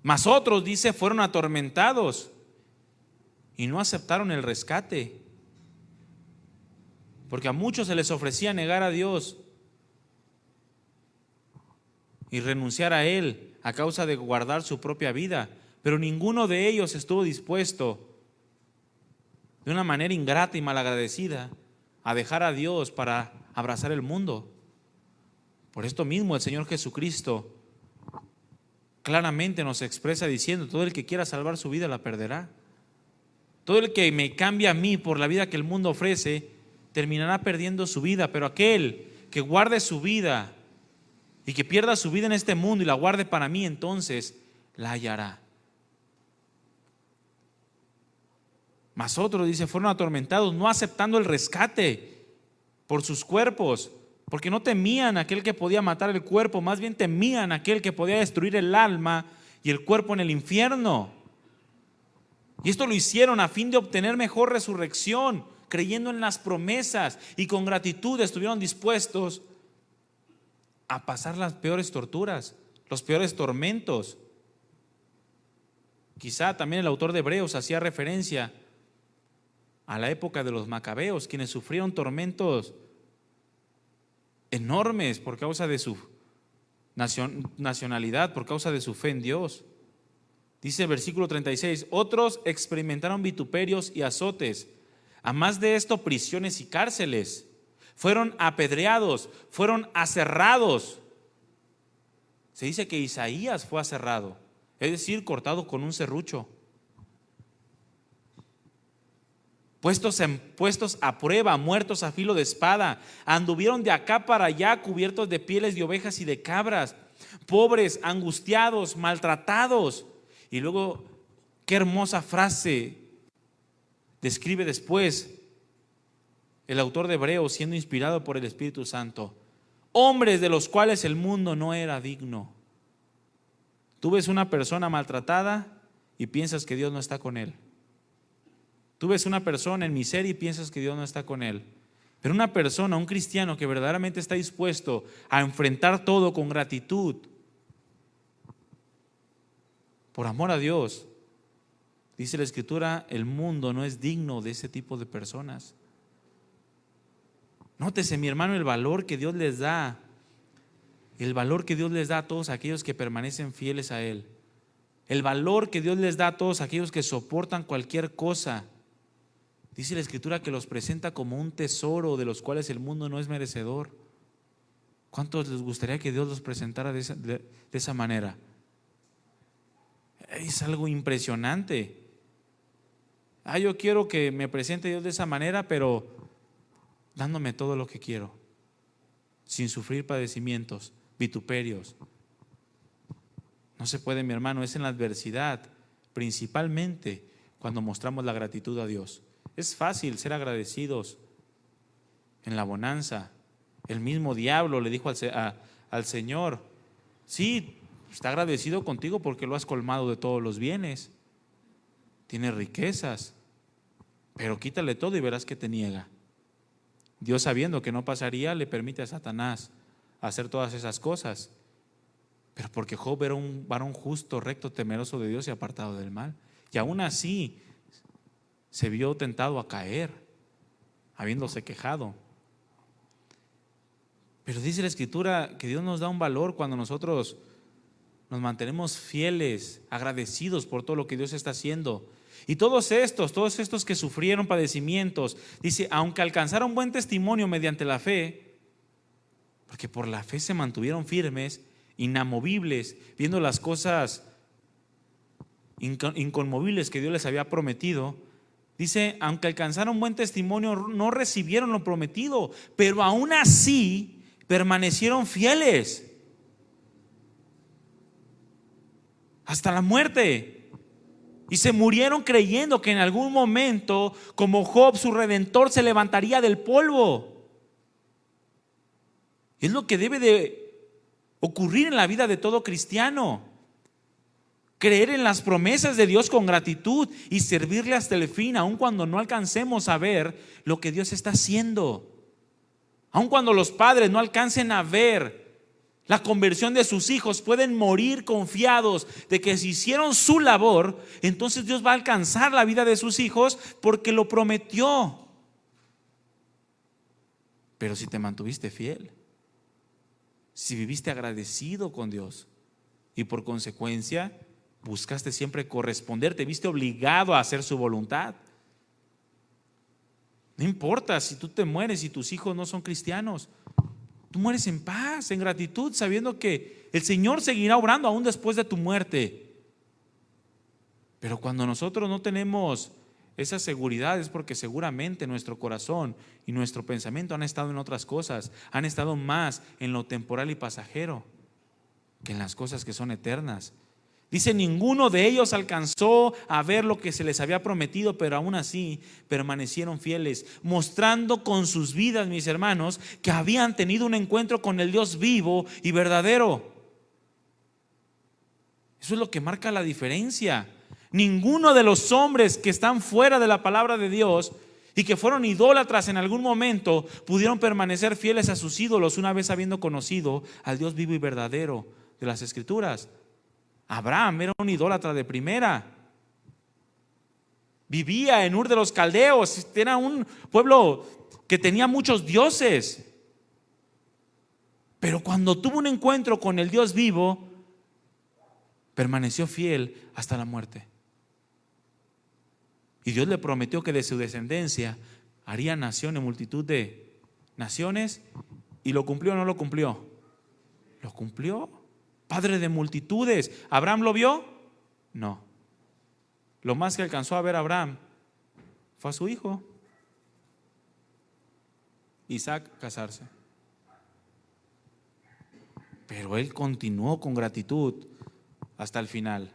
Mas otros, dice, fueron atormentados y no aceptaron el rescate, porque a muchos se les ofrecía negar a Dios y renunciar a Él a causa de guardar su propia vida, pero ninguno de ellos estuvo dispuesto de una manera ingrata y malagradecida a dejar a Dios para abrazar el mundo. Por esto mismo el Señor Jesucristo claramente nos expresa diciendo: todo el que quiera salvar su vida la perderá. Todo el que me cambia a mí por la vida que el mundo ofrece terminará perdiendo su vida, pero aquel que guarde su vida y que pierda su vida en este mundo y la guarde para mí, entonces la hallará. Mas otros, dice, fueron atormentados, no aceptando el rescate por sus cuerpos, porque no temían a aquel que podía matar el cuerpo, más bien temían a aquel que podía destruir el alma y el cuerpo en el infierno. Y esto lo hicieron a fin de obtener mejor resurrección, creyendo en las promesas, y con gratitud estuvieron dispuestos a pasar las peores torturas, los peores tormentos. Quizá también el autor de Hebreos hacía referencia a la época de los macabeos, quienes sufrieron tormentos enormes por causa de su nacionalidad, por causa de su fe en Dios. Dice el versículo 36, otros experimentaron vituperios y azotes, a más de esto prisiones y cárceles, fueron apedreados, fueron aserrados. Se dice que Isaías fue aserrado, es decir, cortado con un serrucho. Puestos a prueba, muertos a filo de espada, anduvieron de acá para allá cubiertos de pieles de ovejas y de cabras, pobres, angustiados, maltratados. Y luego, qué hermosa frase describe después el autor de Hebreos, siendo inspirado por el Espíritu Santo: hombres de los cuales el mundo no era digno. Tú ves una persona maltratada y piensas que Dios no está con él. Tú ves una persona en miseria y piensas que Dios no está con él. Pero una persona, un cristiano que verdaderamente está dispuesto a enfrentar todo con gratitud, por amor a Dios, dice la Escritura, el mundo no es digno de ese tipo de personas. Nótese, mi hermano, el valor que Dios les da. El valor que Dios les da a todos aquellos que permanecen fieles a Él. El valor que Dios les da a todos aquellos que soportan cualquier cosa. Dice la Escritura que los presenta como un tesoro de los cuales el mundo no es merecedor. ¿Cuántos les gustaría que Dios los presentara de esa manera? Es algo impresionante. Yo quiero que me presente Dios de esa manera, pero dándome todo lo que quiero, sin sufrir padecimientos, vituperios. No se puede, mi hermano, es en la adversidad, principalmente cuando mostramos la gratitud a Dios. Es fácil ser agradecidos en la bonanza. El mismo diablo le dijo al Señor: sí, está agradecido contigo porque lo has colmado de todos los bienes, tienes riquezas, pero quítale todo y verás que te niega. Dios, sabiendo que no pasaría, le permite a Satanás hacer todas esas cosas, pero porque Job era un varón justo, recto, temeroso de Dios y apartado del mal, y aún así se vio tentado a caer, habiéndose quejado. Pero dice la Escritura que Dios nos da un valor cuando nosotros nos mantenemos fieles, agradecidos por todo lo que Dios está haciendo. Y todos estos que sufrieron padecimientos, dice, aunque alcanzaron buen testimonio mediante la fe, porque por la fe se mantuvieron firmes, inamovibles, viendo las cosas inconmovibles que Dios les había prometido. Dice, aunque alcanzaron buen testimonio, no recibieron lo prometido, pero aún así permanecieron fieles hasta la muerte. Y se murieron creyendo que en algún momento, como Job, su Redentor se levantaría del polvo. Es lo que debe de ocurrir en la vida de todo cristiano. Creer en las promesas de Dios con gratitud y servirle hasta el fin, aun cuando no alcancemos a ver lo que Dios está haciendo. Aun cuando los padres no alcancen a ver la conversión de sus hijos, pueden morir confiados de que si hicieron su labor, entonces Dios va a alcanzar la vida de sus hijos porque lo prometió. Pero si te mantuviste fiel, si viviste agradecido con Dios y por consecuencia buscaste siempre corresponder, te viste obligado a hacer su voluntad. No importa si tú te mueres y tus hijos no son cristianos, tú mueres en paz, en gratitud, sabiendo que el Señor seguirá obrando aún después de tu muerte. Pero cuando nosotros no tenemos esa seguridad, es porque seguramente nuestro corazón y nuestro pensamiento han estado en otras cosas, han estado más en lo temporal y pasajero que en las cosas que son eternas. Dice, ninguno de ellos alcanzó a ver lo que se les había prometido, pero aún así permanecieron fieles, mostrando con sus vidas, mis hermanos, que habían tenido un encuentro con el Dios vivo y verdadero. Eso es lo que marca la diferencia. Ninguno de los hombres que están fuera de la palabra de Dios y que fueron idólatras en algún momento pudieron permanecer fieles a sus ídolos una vez habiendo conocido al Dios vivo y verdadero. de las Escrituras. Abraham era un idólatra de primera. Vivía en Ur de los Caldeos. Era un pueblo que tenía muchos dioses. Pero cuando tuvo un encuentro con el Dios vivo, permaneció fiel hasta la muerte. Y Dios le prometió que de su descendencia haría nación en multitud de naciones. ¿Y lo cumplió o no lo cumplió? Lo cumplió. Padre de multitudes. ¿Abraham lo vio? No. Lo más que alcanzó a ver Abraham fue a su hijo Isaac casarse. Pero él continuó con gratitud hasta el final.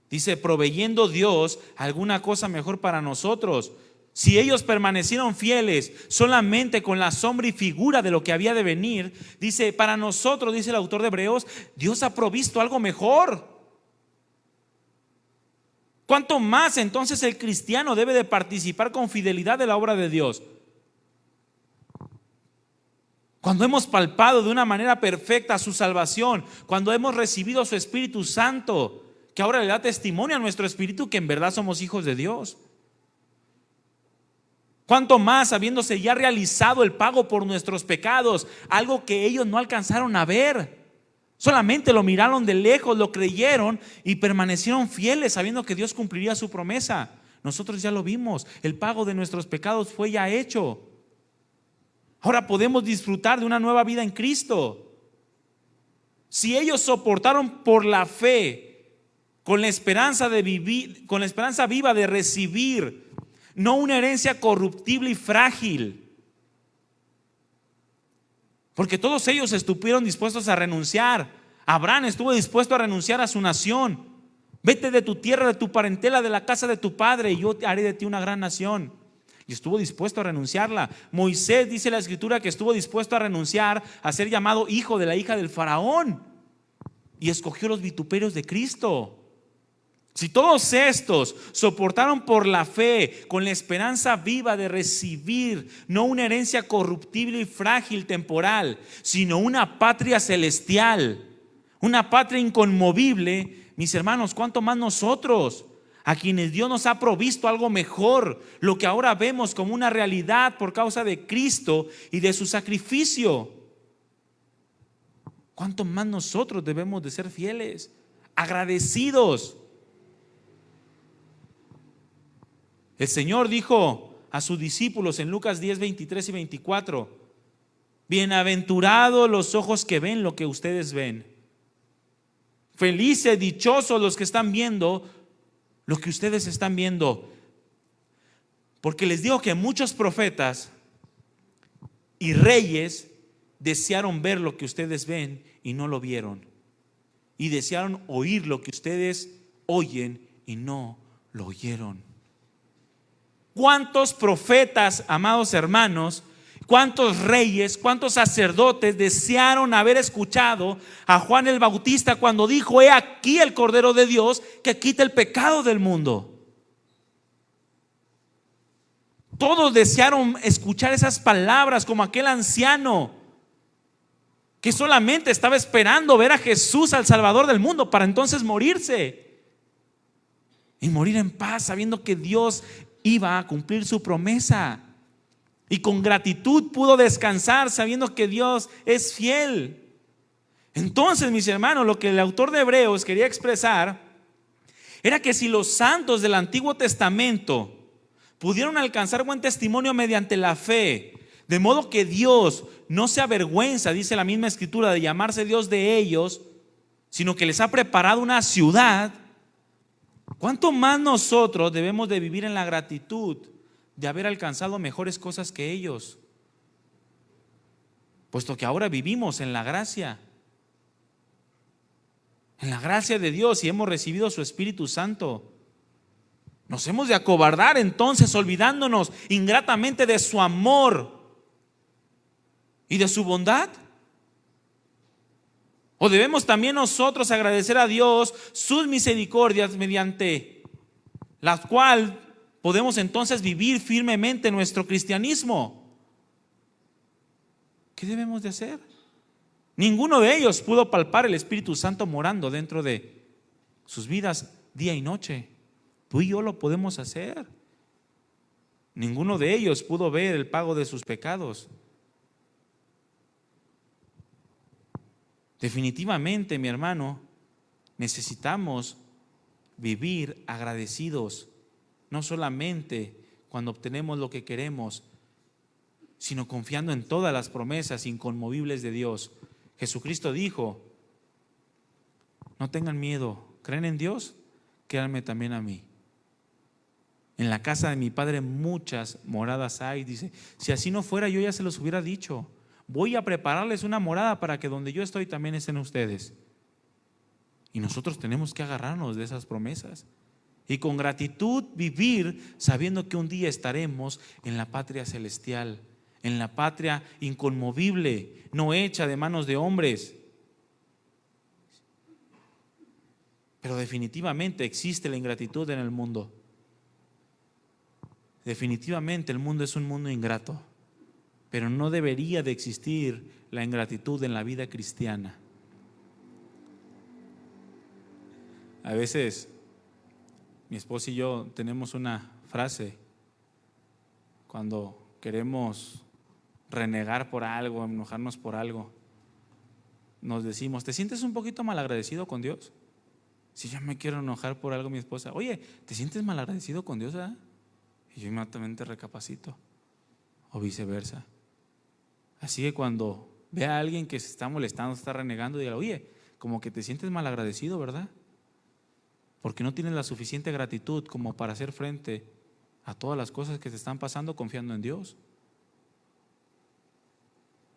Dice, proveyendo Dios alguna cosa mejor para nosotros. Si ellos permanecieron fieles solamente con la sombra y figura de lo que había de venir, dice, para nosotros, dice el autor de Hebreos, Dios ha provisto algo mejor. ¿Cuánto más entonces el cristiano debe de participar con fidelidad de la obra de Dios? Cuando hemos palpado de una manera perfecta su salvación, cuando hemos recibido su Espíritu Santo, que ahora le da testimonio a nuestro espíritu que en verdad somos hijos de Dios. Cuánto más habiéndose ya realizado el pago por nuestros pecados, algo que ellos no alcanzaron a ver. Solamente lo miraron de lejos, lo creyeron y permanecieron fieles sabiendo que Dios cumpliría su promesa. Nosotros ya lo vimos, el pago de nuestros pecados fue ya hecho. Ahora podemos disfrutar de una nueva vida en Cristo. Si ellos soportaron por la fe, con la esperanza de vivir, con la esperanza viva de recibir, no una herencia corruptible y frágil, porque todos ellos estuvieron dispuestos a renunciar. Abraham estuvo dispuesto a renunciar a su nación. Vete de tu tierra, de tu parentela, de la casa de tu padre, y yo haré de ti una gran nación. Y estuvo dispuesto a renunciarla. Moisés, dice la Escritura, que estuvo dispuesto a renunciar a ser llamado hijo de la hija del faraón, y escogió los vituperios de Cristo. Si todos estos soportaron por la fe, con la esperanza viva de recibir no una herencia corruptible y frágil temporal, sino una patria celestial, una patria inconmovible, mis hermanos, ¿cuánto más nosotros, a quienes Dios nos ha provisto algo mejor, lo que ahora vemos como una realidad por causa de Cristo y de su sacrificio? ¿Cuánto más nosotros debemos de ser fieles, agradecidos? El Señor dijo a sus discípulos en Lucas 10, 23 y 24: bienaventurados los ojos que ven lo que ustedes ven. Felices, dichosos los que están viendo lo que ustedes están viendo. Porque les digo que muchos profetas y reyes desearon ver lo que ustedes ven y no lo vieron. Y desearon oír lo que ustedes oyen y no lo oyeron. ¿Cuántos profetas, amados hermanos, cuántos reyes, cuántos sacerdotes desearon haber escuchado a Juan el Bautista cuando dijo: he aquí el Cordero de Dios que quita el pecado del mundo? Todos desearon escuchar esas palabras, como aquel anciano que solamente estaba esperando ver a Jesús, al Salvador del mundo, para entonces morirse y morir en paz, sabiendo que Dios iba a cumplir su promesa, y con gratitud pudo descansar sabiendo que Dios es fiel. Entonces, mis hermanos, lo que el autor de Hebreos quería expresar era que si los santos del Antiguo Testamento pudieron alcanzar buen testimonio mediante la fe, de modo que Dios no se avergüenza, dice la misma Escritura, de llamarse Dios de ellos, sino que les ha preparado una ciudad, ¿cuánto más nosotros debemos de vivir en la gratitud de haber alcanzado mejores cosas que ellos? Puesto que ahora vivimos en la gracia de Dios, y hemos recibido su Espíritu Santo. Nos hemos de acobardar entonces, olvidándonos ingratamente de su amor y de su bondad. ¿O debemos también nosotros agradecer a Dios sus misericordias, mediante las cuales podemos entonces vivir firmemente nuestro cristianismo? ¿Qué debemos de hacer? Ninguno de ellos pudo palpar el Espíritu Santo morando dentro de sus vidas día y noche. Tú y yo lo podemos hacer. Ninguno de ellos pudo ver el pago de sus pecados. Definitivamente, mi hermano, necesitamos vivir agradecidos, no solamente cuando obtenemos lo que queremos, sino confiando en todas las promesas inconmovibles de Dios. Jesucristo dijo: no tengan miedo, ¿creen en Dios? Créanme también a mí. En la casa de mi Padre muchas moradas hay, dice. Si así no fuera, yo ya se los hubiera dicho. Voy a prepararles una morada para que donde yo estoy también estén ustedes. Y nosotros tenemos que agarrarnos de esas promesas y con gratitud vivir sabiendo que un día estaremos en la patria celestial, en la patria inconmovible, no hecha de manos de hombres. Pero definitivamente existe la ingratitud en el mundo. Definitivamente el mundo es un mundo ingrato, pero no debería de existir la ingratitud en la vida cristiana. A veces mi esposa y yo tenemos una frase cuando queremos renegar por algo, enojarnos por algo. Nos decimos: ¿te sientes un poquito malagradecido con Dios? Si yo me quiero enojar por algo, mi esposa: oye, ¿te sientes malagradecido con Dios, verdad? Y yo inmediatamente recapacito, o viceversa. Así que cuando vea a alguien que se está molestando, está renegando, diga: oye, como que te sientes malagradecido, ¿verdad? Porque no tienes la suficiente gratitud como para hacer frente a todas las cosas que te están pasando confiando en Dios.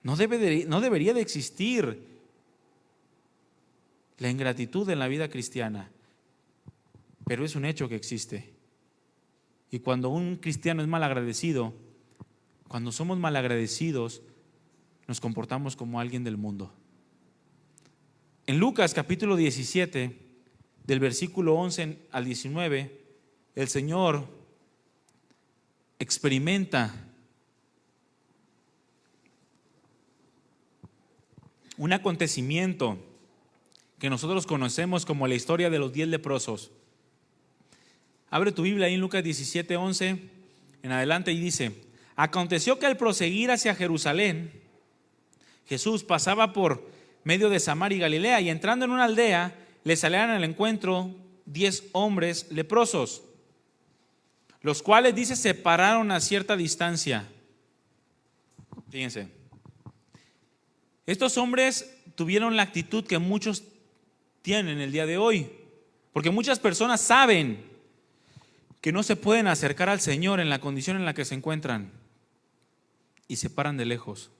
No debería de existir la ingratitud en la vida cristiana, pero es un hecho que existe. Y cuando un cristiano es malagradecido, cuando somos malagradecidos, nos comportamos como alguien del mundo. En Lucas capítulo 17, del versículo 11 al 19, el Señor experimenta un acontecimiento que nosotros conocemos como la historia de los 10 leprosos. Abre tu Biblia ahí en Lucas 17, 11 en adelante y dice: aconteció que al proseguir hacia Jerusalén, Jesús pasaba por medio de Samaria y Galilea, y entrando en una aldea, le salieron al encuentro 10 hombres leprosos, los cuales, dice, se pararon a cierta distancia. Fíjense, estos hombres tuvieron la actitud que muchos tienen el día de hoy, porque muchas personas saben que no se pueden acercar al Señor en la condición en la que se encuentran y se paran de lejos.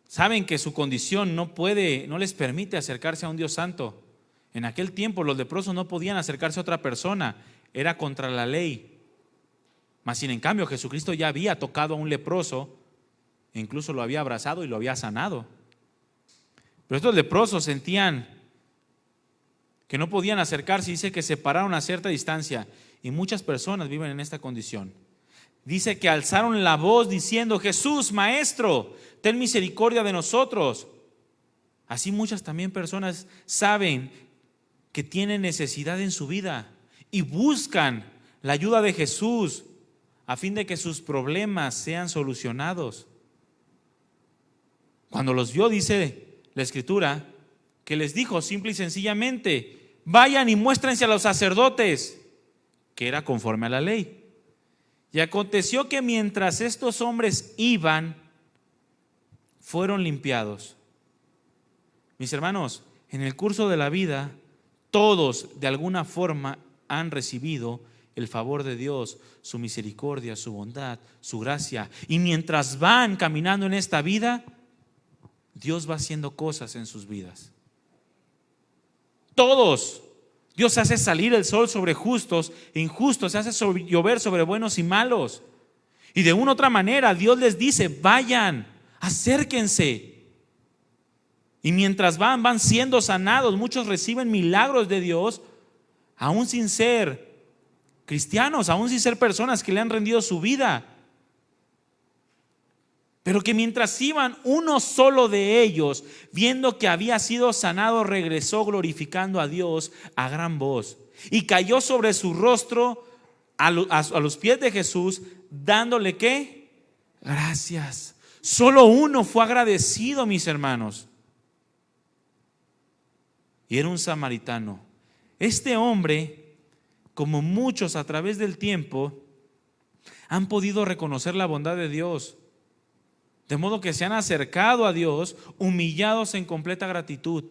Saben que su condición no les permite acercarse a un Dios santo. En aquel tiempo los leprosos no podían acercarse a otra persona, era contra la ley. Mas sin en cambio Jesucristo ya había tocado a un leproso, e incluso lo había abrazado y lo había sanado. Pero estos leprosos sentían que no podían acercarse, dice que se pararon a cierta distancia, y muchas personas viven en esta condición. Dice que alzaron la voz diciendo: Jesús, Maestro, ten misericordia de nosotros. Así muchas también personas saben que tienen necesidad en su vida y buscan la ayuda de Jesús a fin de que sus problemas sean solucionados. Cuando los vio, dice la Escritura, que les dijo simple y sencillamente: vayan y muéstrense a los sacerdotes, que era conforme a la ley. Y aconteció que mientras estos hombres iban, fueron limpiados. Mis hermanos, en el curso de la vida, todos de alguna forma han recibido el favor de Dios, su misericordia, su bondad, su gracia. Y mientras van caminando en esta vida, Dios va haciendo cosas en sus vidas. Todos. Dios hace salir el sol sobre justos e injustos, hace llover sobre buenos y malos. Y de una u otra manera Dios les dice: vayan, acérquense. Y mientras van siendo sanados. Muchos reciben milagros de Dios, aún sin ser cristianos, aún sin ser personas que le han rendido su vida. Pero que mientras iban, uno solo de ellos, viendo que había sido sanado, regresó glorificando a Dios a gran voz. Y cayó sobre su rostro a los pies de Jesús, dándole ¿qué? Gracias. Solo uno fue agradecido, mis hermanos. Y era un samaritano. Este hombre, como muchos a través del tiempo, han podido reconocer la bondad de Dios. De modo que se han acercado a Dios humillados en completa gratitud.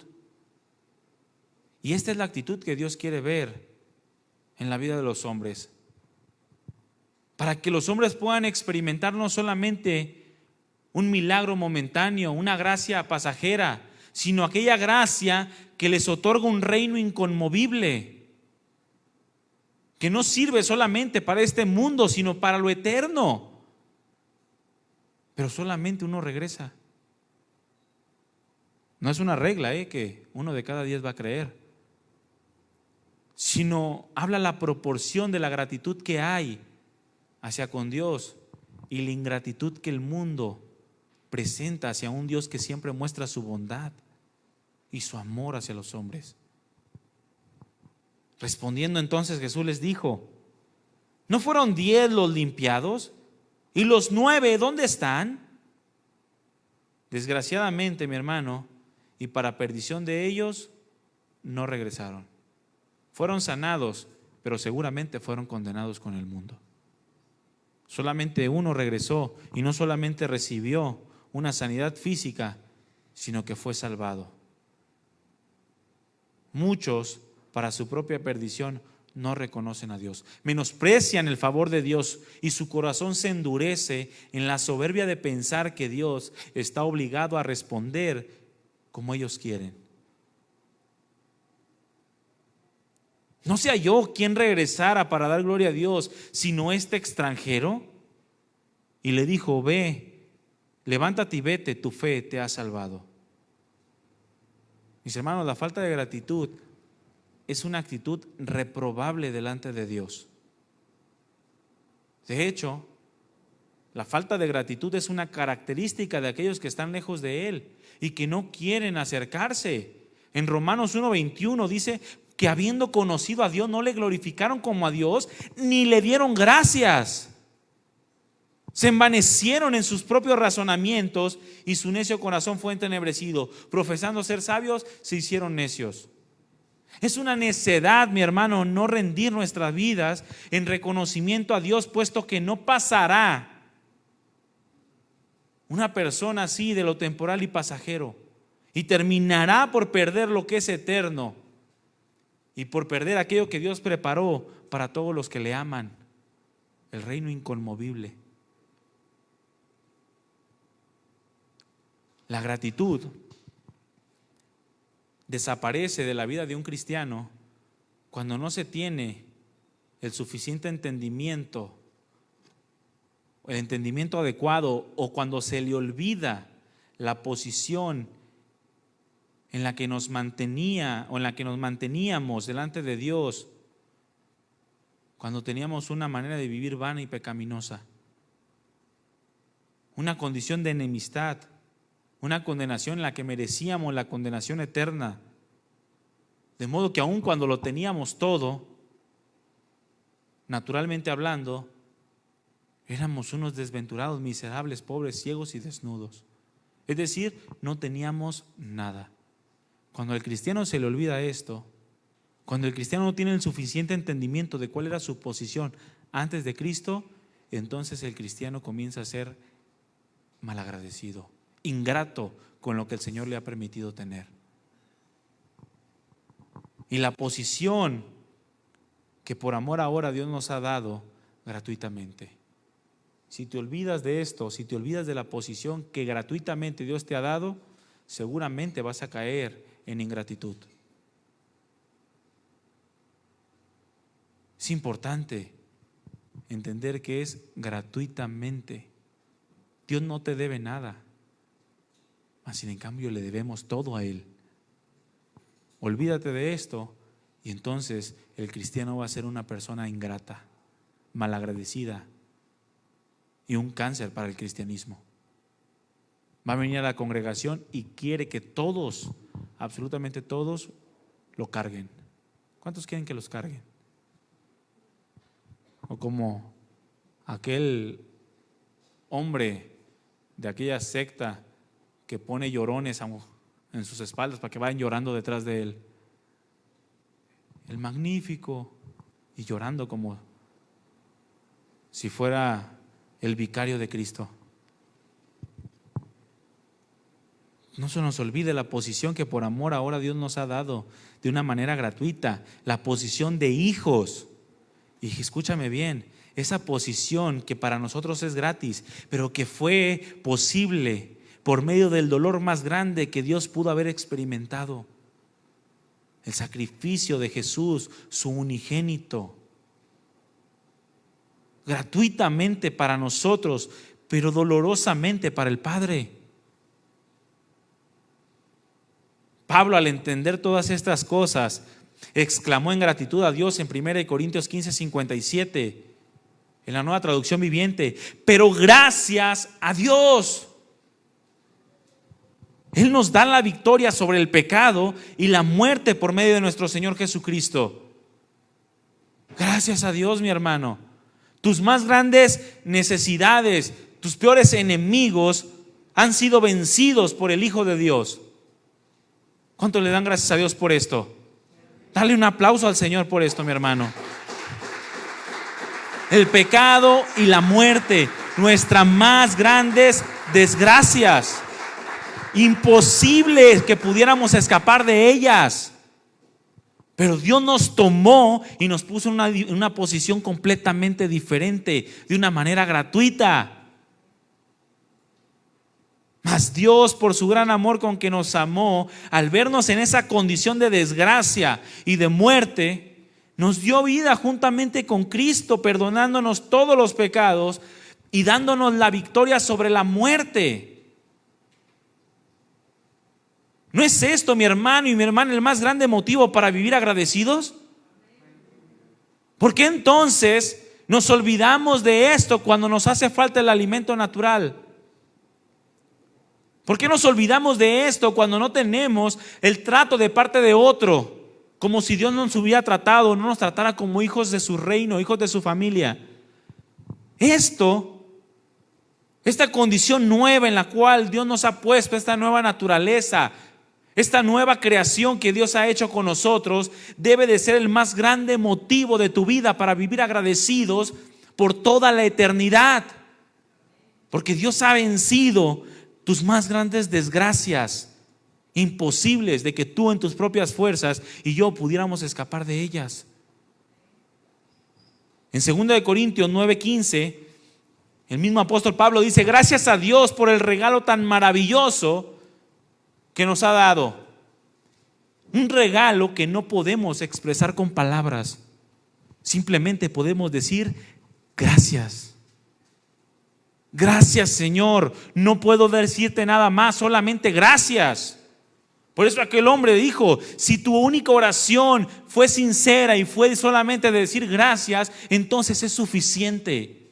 Y esta es la actitud que Dios quiere ver en la vida de los hombres. Para que los hombres puedan experimentar no solamente un milagro momentáneo, una gracia pasajera, sino aquella gracia que les otorga un reino inconmovible, que no sirve solamente para este mundo, sino para lo eterno. Pero solamente uno regresa. No es una regla que 1 de cada 10 va a creer, sino habla la proporción de la gratitud que hay hacia con Dios y la ingratitud que el mundo presenta hacia un Dios que siempre muestra su bondad y su amor hacia los hombres. Respondiendo entonces Jesús les dijo: ¿no fueron 10 los limpiados? ¿Y los 9 dónde están? Desgraciadamente, mi hermano, y para perdición de ellos, no regresaron. Fueron sanados, pero seguramente fueron condenados con el mundo. Solamente uno regresó, y no solamente recibió una sanidad física, sino que fue salvado. Muchos, para su propia perdición, no reconocen a Dios, menosprecian el favor de Dios y su corazón se endurece en la soberbia de pensar que Dios está obligado a responder como ellos quieren. ¿No se halló quien regresara para dar gloria a Dios, sino este extranjero? Y le dijo: ve, levántate y vete, tu fe te ha salvado. Mis hermanos, la falta de gratitud es una actitud reprobable delante de Dios. De hecho, la falta de gratitud es una característica de aquellos que están lejos de Él y que no quieren acercarse. En Romanos 1:21 dice que habiendo conocido a Dios no le glorificaron como a Dios ni le dieron gracias. Se envanecieron en sus propios razonamientos y su necio corazón fue entenebrecido. Profesando ser sabios, se hicieron necios. Es una necedad, mi hermano, no rendir nuestras vidas en reconocimiento a Dios, puesto que no pasará una persona así de lo temporal y pasajero y terminará por perder lo que es eterno y por perder aquello que Dios preparó para todos los que le aman, el reino inconmovible. La gratitud desaparece de la vida de un cristiano cuando no se tiene el suficiente entendimiento, el entendimiento adecuado, o cuando se le olvida la posición en la que nos mantenía o en la que nos manteníamos delante de Dios cuando teníamos una manera de vivir vana y pecaminosa, una condición de enemistad, una condenación en la que merecíamos la condenación eterna. De modo que aun cuando lo teníamos todo, naturalmente hablando, éramos unos desventurados, miserables, pobres, ciegos y desnudos. Es decir, no teníamos nada. Cuando al cristiano se le olvida esto, cuando el cristiano no tiene el suficiente entendimiento de cuál era su posición antes de Cristo, entonces el cristiano comienza a ser malagradecido, ingrato con lo que el Señor le ha permitido tener. Y la posición que por amor ahora Dios nos ha dado gratuitamente. Si te olvidas de esto, si te olvidas de la posición que gratuitamente Dios te ha dado, seguramente vas a caer en ingratitud. Es importante entender que es gratuitamente. Dios no te debe nada, mas sin en cambio le debemos todo a Él. Olvídate de esto y entonces el cristiano va a ser una persona ingrata, malagradecida y un cáncer para el cristianismo. va a venir a la congregación y quiere que todos, absolutamente todos, lo carguen. ¿Cuántos quieren que los carguen? O como aquel hombre de aquella secta que pone llorones en sus espaldas para que vayan llorando detrás de él. El magnífico, y llorando como si fuera el vicario de Cristo. No se nos olvide la posición que por amor ahora Dios nos ha dado de una manera gratuita, la posición de hijos. Y escúchame bien, esa posición que para nosotros es gratis, pero que fue posible por medio del dolor más grande que Dios pudo haber experimentado. El sacrificio de Jesús, su unigénito, gratuitamente para nosotros, pero dolorosamente para el Padre. Pablo, al entender todas estas cosas, exclamó en gratitud a Dios en 1 Corintios 15:57, en la Nueva Traducción Viviente: pero gracias a Dios. Él nos da la victoria sobre el pecado y la muerte por medio de nuestro Señor Jesucristo. Gracias a Dios, mi hermano. Tus más grandes necesidades, tus peores enemigos han sido vencidos por el Hijo de Dios. ¿Cuánto le dan gracias a Dios por esto? Dale un aplauso al Señor por esto, mi hermano. El pecado y la muerte, nuestras más grandes desgracias. Imposible que pudiéramos escapar de ellas. Pero Dios nos tomó y nos puso en una posición completamente diferente, de una manera gratuita. Mas Dios, por su gran amor con que nos amó, al vernos en esa condición de desgracia y de muerte, nos dio vida juntamente con Cristo, perdonándonos todos los pecados y dándonos la victoria sobre la muerte. ¿No es esto, mi hermano y mi hermana, el más grande motivo para vivir agradecidos? ¿Por qué entonces nos olvidamos de esto cuando nos hace falta el alimento natural? ¿Por qué nos olvidamos de esto cuando no tenemos el trato de parte de otro? Como si Dios nos hubiera tratado, no nos tratara como hijos de su reino, hijos de su familia. Esta condición nueva en la cual Dios nos ha puesto, esta nueva naturaleza, esta nueva creación que Dios ha hecho con nosotros, debe de ser el más grande motivo de tu vida para vivir agradecidos por toda la eternidad. Porque Dios ha vencido tus más grandes desgracias, imposibles de que tú en tus propias fuerzas y yo pudiéramos escapar de ellas. En 2 Corintios 9:15, el mismo apóstol Pablo dice: gracias a Dios por el regalo tan maravilloso que nos ha dado. Un regalo que no podemos expresar con palabras, simplemente podemos decir gracias. Gracias, Señor, no puedo decirte nada más, solamente gracias. Por eso aquel hombre dijo: si tu única oración fue sincera y fue solamente de decir gracias, entonces es suficiente.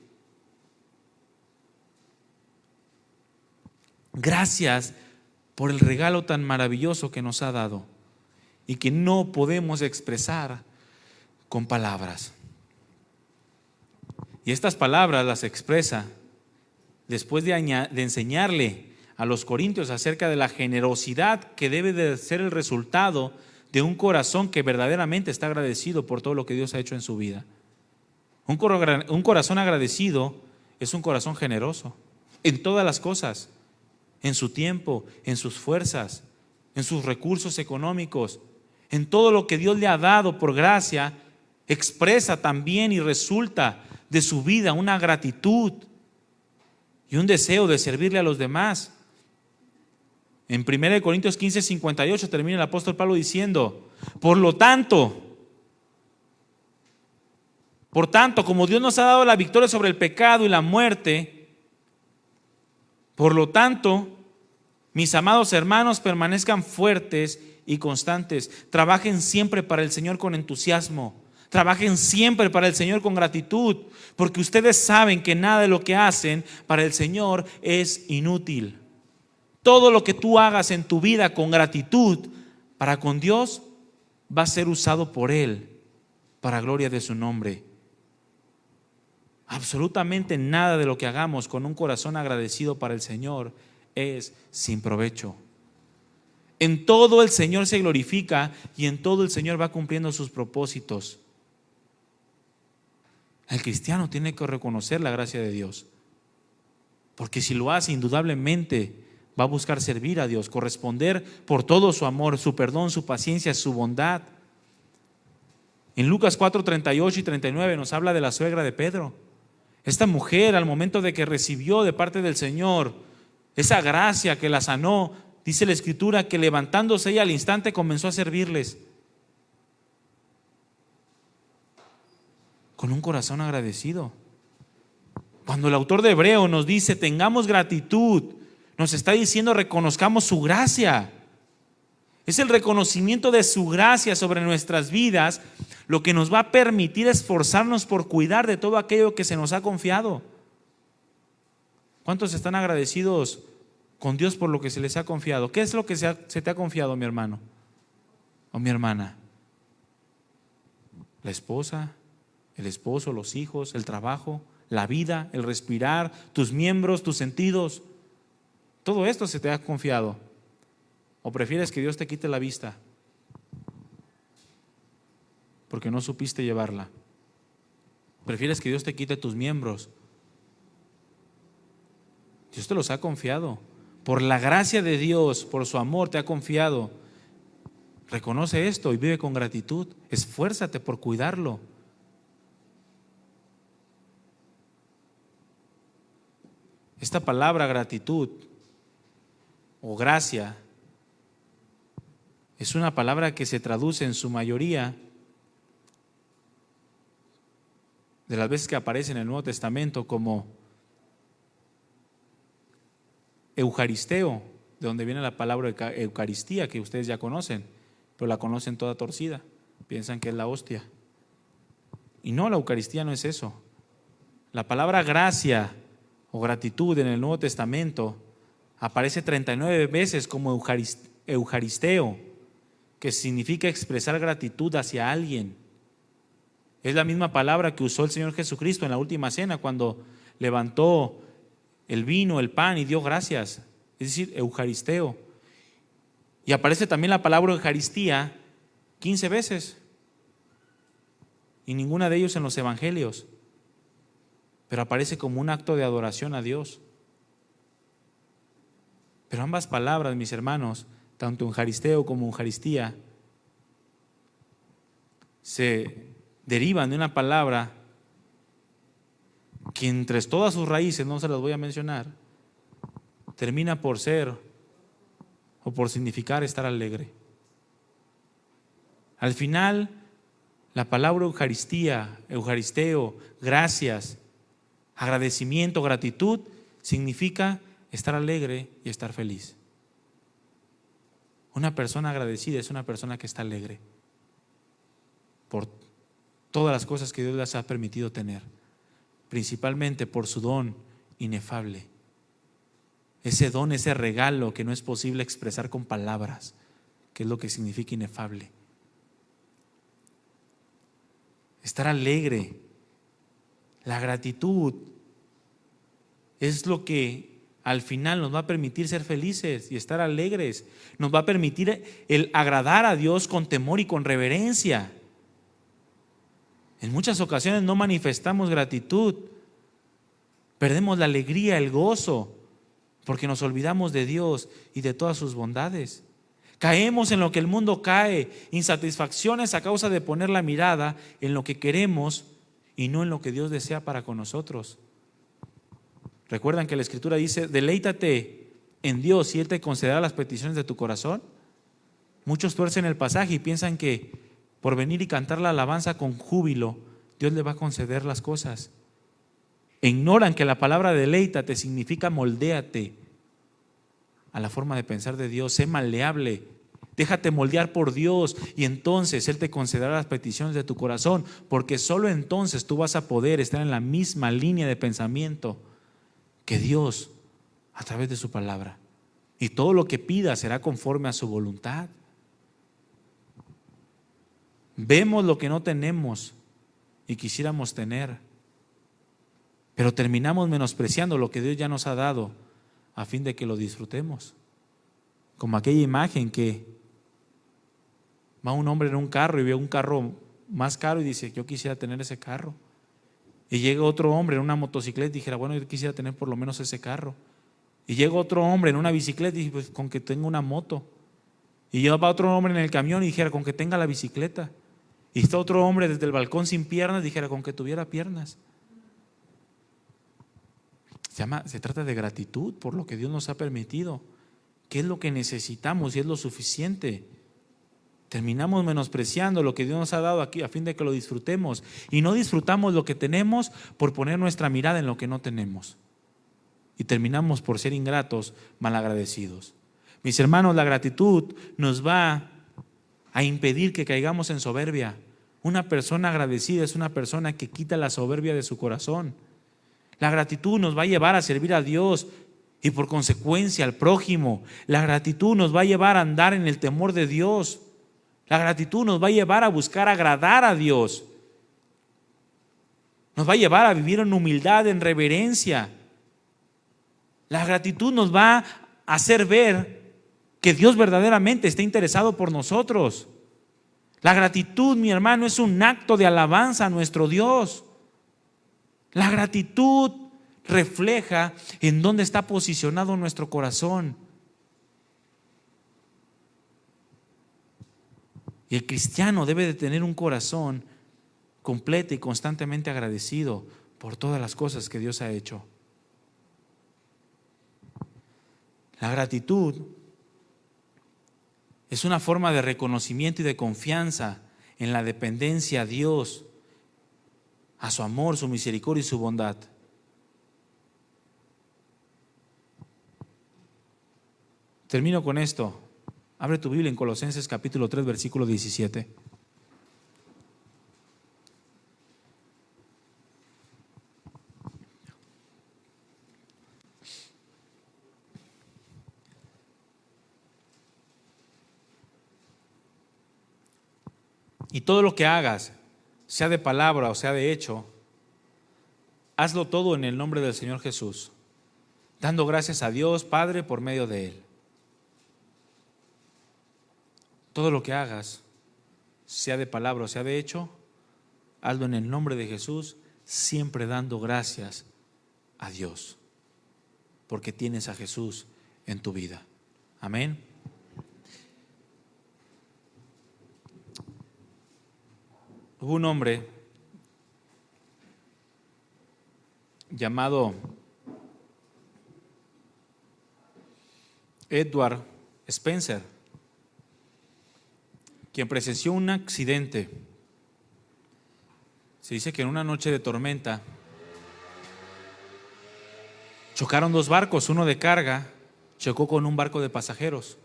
Gracias por el regalo tan maravilloso que nos ha dado y que no podemos expresar con palabras. Y estas palabras las expresa después de enseñarle a los corintios acerca de la generosidad que debe de ser el resultado de un corazón que verdaderamente está agradecido por todo lo que Dios ha hecho en su vida. Un corazón agradecido es un corazón generoso en todas las cosas, en su tiempo, en sus fuerzas, en sus recursos económicos, en todo lo que Dios le ha dado por gracia. Expresa también y resulta de su vida una gratitud y un deseo de servirle a los demás. En 1 Corintios 15:58 termina el apóstol Pablo diciendo: por tanto, como Dios nos ha dado la victoria sobre el pecado y la muerte, por lo tanto, mis amados hermanos, permanezcan fuertes y constantes. Trabajen siempre para el Señor con entusiasmo. Trabajen siempre para el Señor con gratitud, porque ustedes saben que nada de lo que hacen para el Señor es inútil. Todo lo que tú hagas en tu vida con gratitud para con Dios va a ser usado por Él para gloria de su nombre. Absolutamente nada de lo que hagamos con un corazón agradecido para el Señor es sin provecho. En todo el Señor se glorifica y en todo el Señor va cumpliendo sus propósitos. El cristiano tiene que reconocer la gracia de Dios, porque si lo hace, indudablemente va a buscar servir a Dios, corresponder por todo su amor, su perdón, su paciencia, su bondad. En Lucas 4:38 y 39 nos habla de la suegra de Pedro. Esta mujer, al momento de que recibió de parte del Señor esa gracia que la sanó, dice la Escritura que levantándose ella al instante comenzó a servirles con un corazón agradecido. Cuando el autor de Hebreo nos dice tengamos gratitud, nos está diciendo reconozcamos su gracia. Es el reconocimiento de su gracia sobre nuestras vidas lo que nos va a permitir esforzarnos por cuidar de todo aquello que se nos ha confiado. ¿Cuántos están agradecidos con Dios por lo que se les ha confiado? ¿Qué es lo que se te ha confiado, mi hermano o mi hermana? La esposa, el esposo, los hijos, el trabajo, la vida, el respirar, tus miembros, tus sentidos. Todo esto se te ha confiado. ¿O prefieres que Dios te quite la vista porque no supiste llevarla? ¿Prefieres que Dios te quite tus miembros? Dios te los ha confiado. Por la gracia de Dios, por su amor te ha confiado. Reconoce esto y vive con gratitud. Esfuérzate por cuidarlo. Esta palabra gratitud o gracia es una palabra que se traduce en su mayoría de las veces que aparece en el Nuevo Testamento como eucaristeo, de donde viene la palabra Eucaristía, que ustedes ya conocen, pero la conocen toda torcida, piensan que es la hostia. Y no, la Eucaristía no es eso. La palabra gracia o gratitud en el Nuevo Testamento aparece 39 veces como eucaristeo, que significa expresar gratitud hacia alguien. Es la misma palabra que usó el Señor Jesucristo en la última cena cuando levantó el vino, el pan y dio gracias, es decir, eucaristeo. Y aparece también la palabra Eucaristía 15 veces y ninguna de ellos en los evangelios, pero aparece como un acto de adoración a Dios. Pero ambas palabras, mis hermanos, tanto Eucaristeo como Eucaristía, se derivan de una palabra que entre todas sus raíces, no se las voy a mencionar, termina por ser o por significar estar alegre. Al final, la palabra Eucaristía, eucaristeo, gracias, agradecimiento, gratitud, significa estar alegre y estar feliz. Una persona agradecida es una persona que está alegre por todas las cosas que Dios les ha permitido tener, principalmente por su don inefable. Ese don, ese regalo que no es posible expresar con palabras, que es lo que significa inefable. Estar alegre, la gratitud, es lo que al final nos va a permitir ser felices y estar alegres. Nos va a permitir el agradar a Dios con temor y con reverencia. En muchas ocasiones no manifestamos gratitud, perdemos la alegría, el gozo, porque nos olvidamos de Dios y de todas sus bondades. Caemos en lo que el mundo cae, insatisfacciones a causa de poner la mirada en lo que queremos y no en lo que Dios desea para con nosotros. ¿Recuerdan que la Escritura dice, deleítate en Dios y Él te concederá las peticiones de tu corazón? Muchos tuercen el pasaje y piensan que por venir y cantar la alabanza con júbilo, Dios le va a conceder las cosas. E ignoran que la palabra deleítate significa moldéate a la forma de pensar de Dios, sé maleable, déjate moldear por Dios y entonces Él te concederá las peticiones de tu corazón, porque solo entonces tú vas a poder estar en la misma línea de pensamiento que Dios a través de su palabra. y todo lo que pida será conforme a su voluntad. Vemos lo que no tenemos y quisiéramos tener, pero terminamos menospreciando lo que Dios ya nos ha dado a fin de que lo disfrutemos. Como aquella imagen que va un hombre en un carro y ve un carro más caro y dice: yo quisiera tener ese carro. Y llega otro hombre en una motocicleta y dijera: bueno, yo quisiera tener por lo menos ese carro. Y llega otro hombre en una bicicleta y dice: pues con que tenga una moto. Y llega otro hombre en el camión y dijera: con que tenga la bicicleta. Y está otro hombre desde el balcón sin piernas y dijera: con que tuviera piernas. Se trata de gratitud por lo que Dios nos ha permitido. ¿Qué es lo que necesitamos y es lo suficiente? Terminamos menospreciando lo que Dios nos ha dado aquí a fin de que lo disfrutemos. Y no disfrutamos lo que tenemos por poner nuestra mirada en lo que no tenemos. Y terminamos por ser ingratos, malagradecidos. Mis hermanos, la gratitud nos va a impedir que caigamos en soberbia. Una persona agradecida es una persona que quita la soberbia de su corazón. La gratitud nos va a llevar a servir a Dios y por consecuencia al prójimo. La gratitud nos va a llevar a andar en el temor de Dios. La gratitud nos va a llevar a buscar agradar a Dios. Nos va a llevar a vivir en humildad, en reverencia. La gratitud nos va a hacer ver que Dios verdaderamente está interesado por nosotros. La gratitud, mi hermano, es un acto de alabanza a nuestro Dios. La gratitud refleja en dónde está posicionado nuestro corazón. Y el cristiano debe de tener un corazón completo y constantemente agradecido por todas las cosas que Dios ha hecho. La gratitud es una forma de reconocimiento y de confianza en la dependencia a Dios, a su amor, su misericordia y su bondad. Termino con esto. Abre tu Biblia en Colosenses capítulo 3, versículo 17. Y todo lo que hagas, sea de palabra o sea de hecho, hazlo todo en el nombre del Señor Jesús, dando gracias a Dios Padre por medio de Él. Todo lo que hagas, sea de palabra o sea de hecho, hazlo en el nombre de Jesús, siempre dando gracias a Dios, porque tienes a Jesús en tu vida. Amén. Hubo un hombre llamado Edward Spencer, quien presenció un accidente. Se dice que en una noche de tormenta chocaron dos barcos, uno de carga chocó con un barco de pasajeros.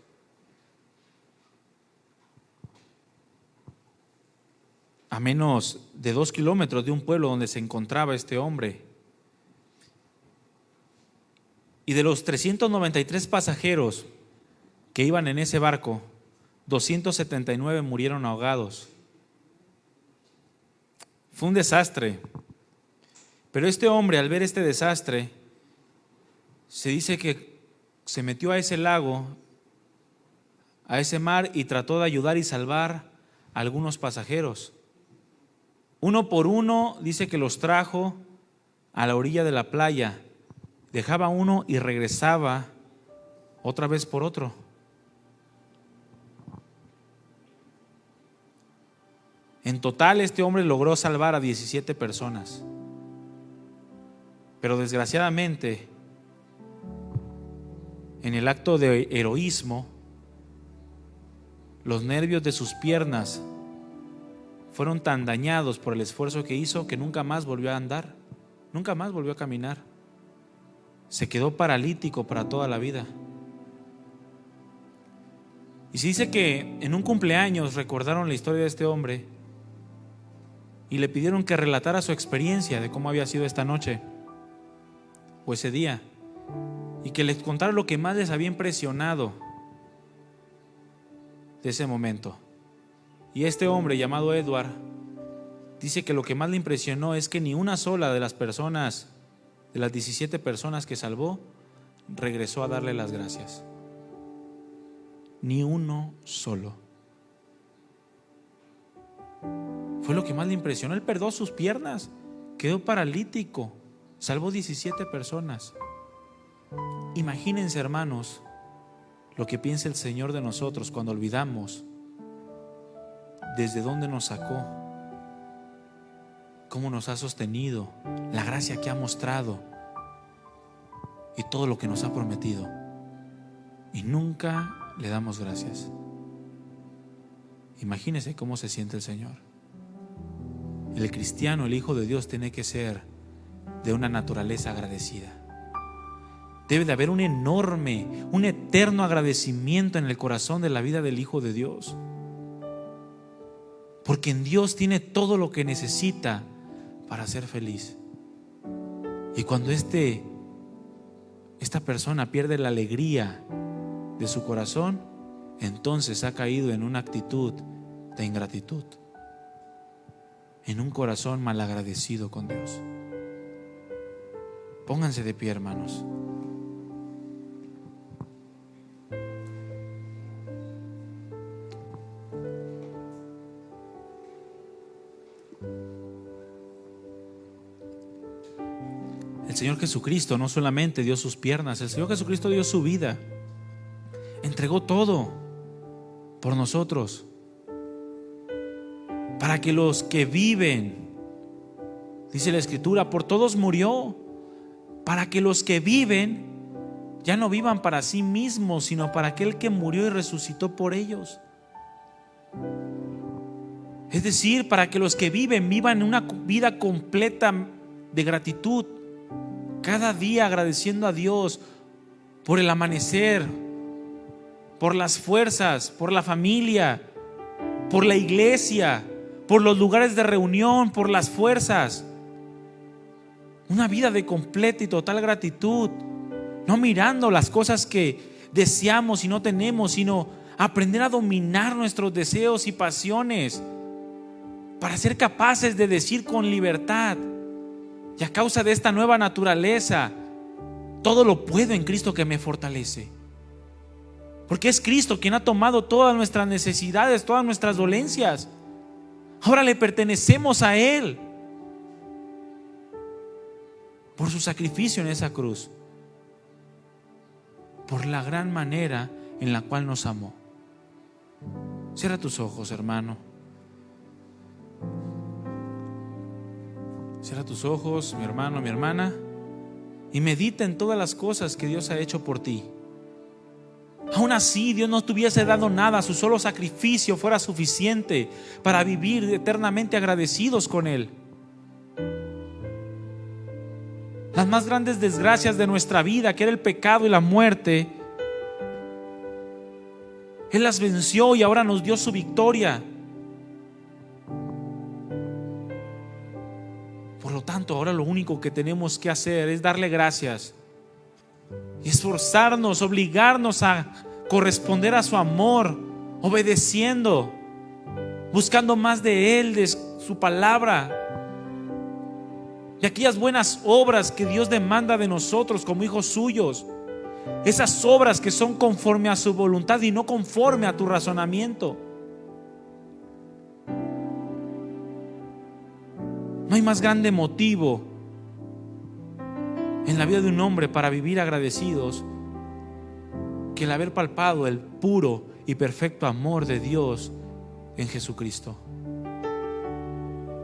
A menos de 2 kilómetros de un pueblo donde se encontraba este hombre. Y de los 393 pasajeros que iban en ese barco, 279 murieron ahogados. Fue un desastre. Pero este hombre, al ver este desastre, se dice que se metió a ese lago, a ese mar, y trató de ayudar y salvar a algunos pasajeros. Uno por uno dice que los trajo a la orilla de la playa, dejaba uno y regresaba otra vez por otro. En total este hombre logró salvar a 17 personas. Pero desgraciadamente, en el acto de heroísmo, los nervios de sus piernas fueron tan dañados por el esfuerzo que hizo que nunca más volvió a andar, nunca más volvió a caminar. Se quedó paralítico para toda la vida. Y se dice que en un cumpleaños recordaron la historia de este hombre y le pidieron que relatara su experiencia de cómo había sido esta noche o ese día. y que les contara lo que más les había impresionado de ese momento. Y este hombre llamado Edward dice que lo que más le impresionó es que ni una sola de las personas, de las 17 personas que salvó, regresó a darle las gracias. Ni uno solo. Fue lo que más le impresionó. Él perdió sus piernas, quedó paralítico, salvó 17 personas. Imagínense, hermanos, lo que piensa el Señor de nosotros cuando olvidamos desde dónde nos sacó, cómo nos ha sostenido, la gracia que ha mostrado y todo lo que nos ha prometido, y nunca le damos gracias. Imagínense cómo se siente el Señor. El cristiano, el Hijo de Dios, tiene que ser de una naturaleza agradecida. Debe de haber un enorme, un eterno agradecimiento en el corazón de la vida del Hijo de Dios, porque en Dios tiene todo lo que necesita para ser feliz. Y cuando esta persona pierde la alegría de su corazón, entonces ha caído en una actitud de ingratitud, en un corazón malagradecido con Dios. Pónganse de pie, hermanos. El Señor Jesucristo no solamente dio sus piernas, el Señor Jesucristo dio su vida, entregó todo por nosotros, para que los que viven, dice la Escritura, por todos murió, para que los que viven ya no vivan para sí mismos, sino para aquel que murió y resucitó por ellos. Es decir, para que los que vivan una vida completa de gratitud, cada día agradeciendo a Dios por el amanecer, por las fuerzas, por la familia, por la iglesia, por los lugares de reunión, por las fuerzas. Una vida de completa y total gratitud, no mirando las cosas que deseamos y no tenemos, sino aprender a dominar nuestros deseos y pasiones para ser capaces de decir con libertad: y a causa de esta nueva naturaleza, todo lo puedo en Cristo que me fortalece. Porque es Cristo quien ha tomado todas nuestras necesidades, todas nuestras dolencias. Ahora le pertenecemos a Él por su sacrificio en esa cruz, por la gran manera en la cual nos amó. Cierra tus ojos, hermano. Cierra tus ojos, mi hermano, mi hermana, y medita en todas las cosas que Dios ha hecho por ti. Aún así, Dios no te hubiese dado nada, su solo sacrificio fuera suficiente para vivir eternamente agradecidos con Él. Las más grandes desgracias de nuestra vida, que era el pecado y la muerte, Él las venció y ahora nos dio su victoria. Por lo tanto, ahora lo único que tenemos que hacer es darle gracias y esforzarnos, obligarnos a corresponder a su amor, obedeciendo, buscando más de Él, de su palabra y aquellas buenas obras que Dios demanda de nosotros como hijos suyos. Esas obras que son conforme a su voluntad y no conforme a tu razonamiento. No hay más grande motivo en la vida de un hombre para vivir agradecidos que el haber palpado el puro y perfecto amor de Dios en Jesucristo,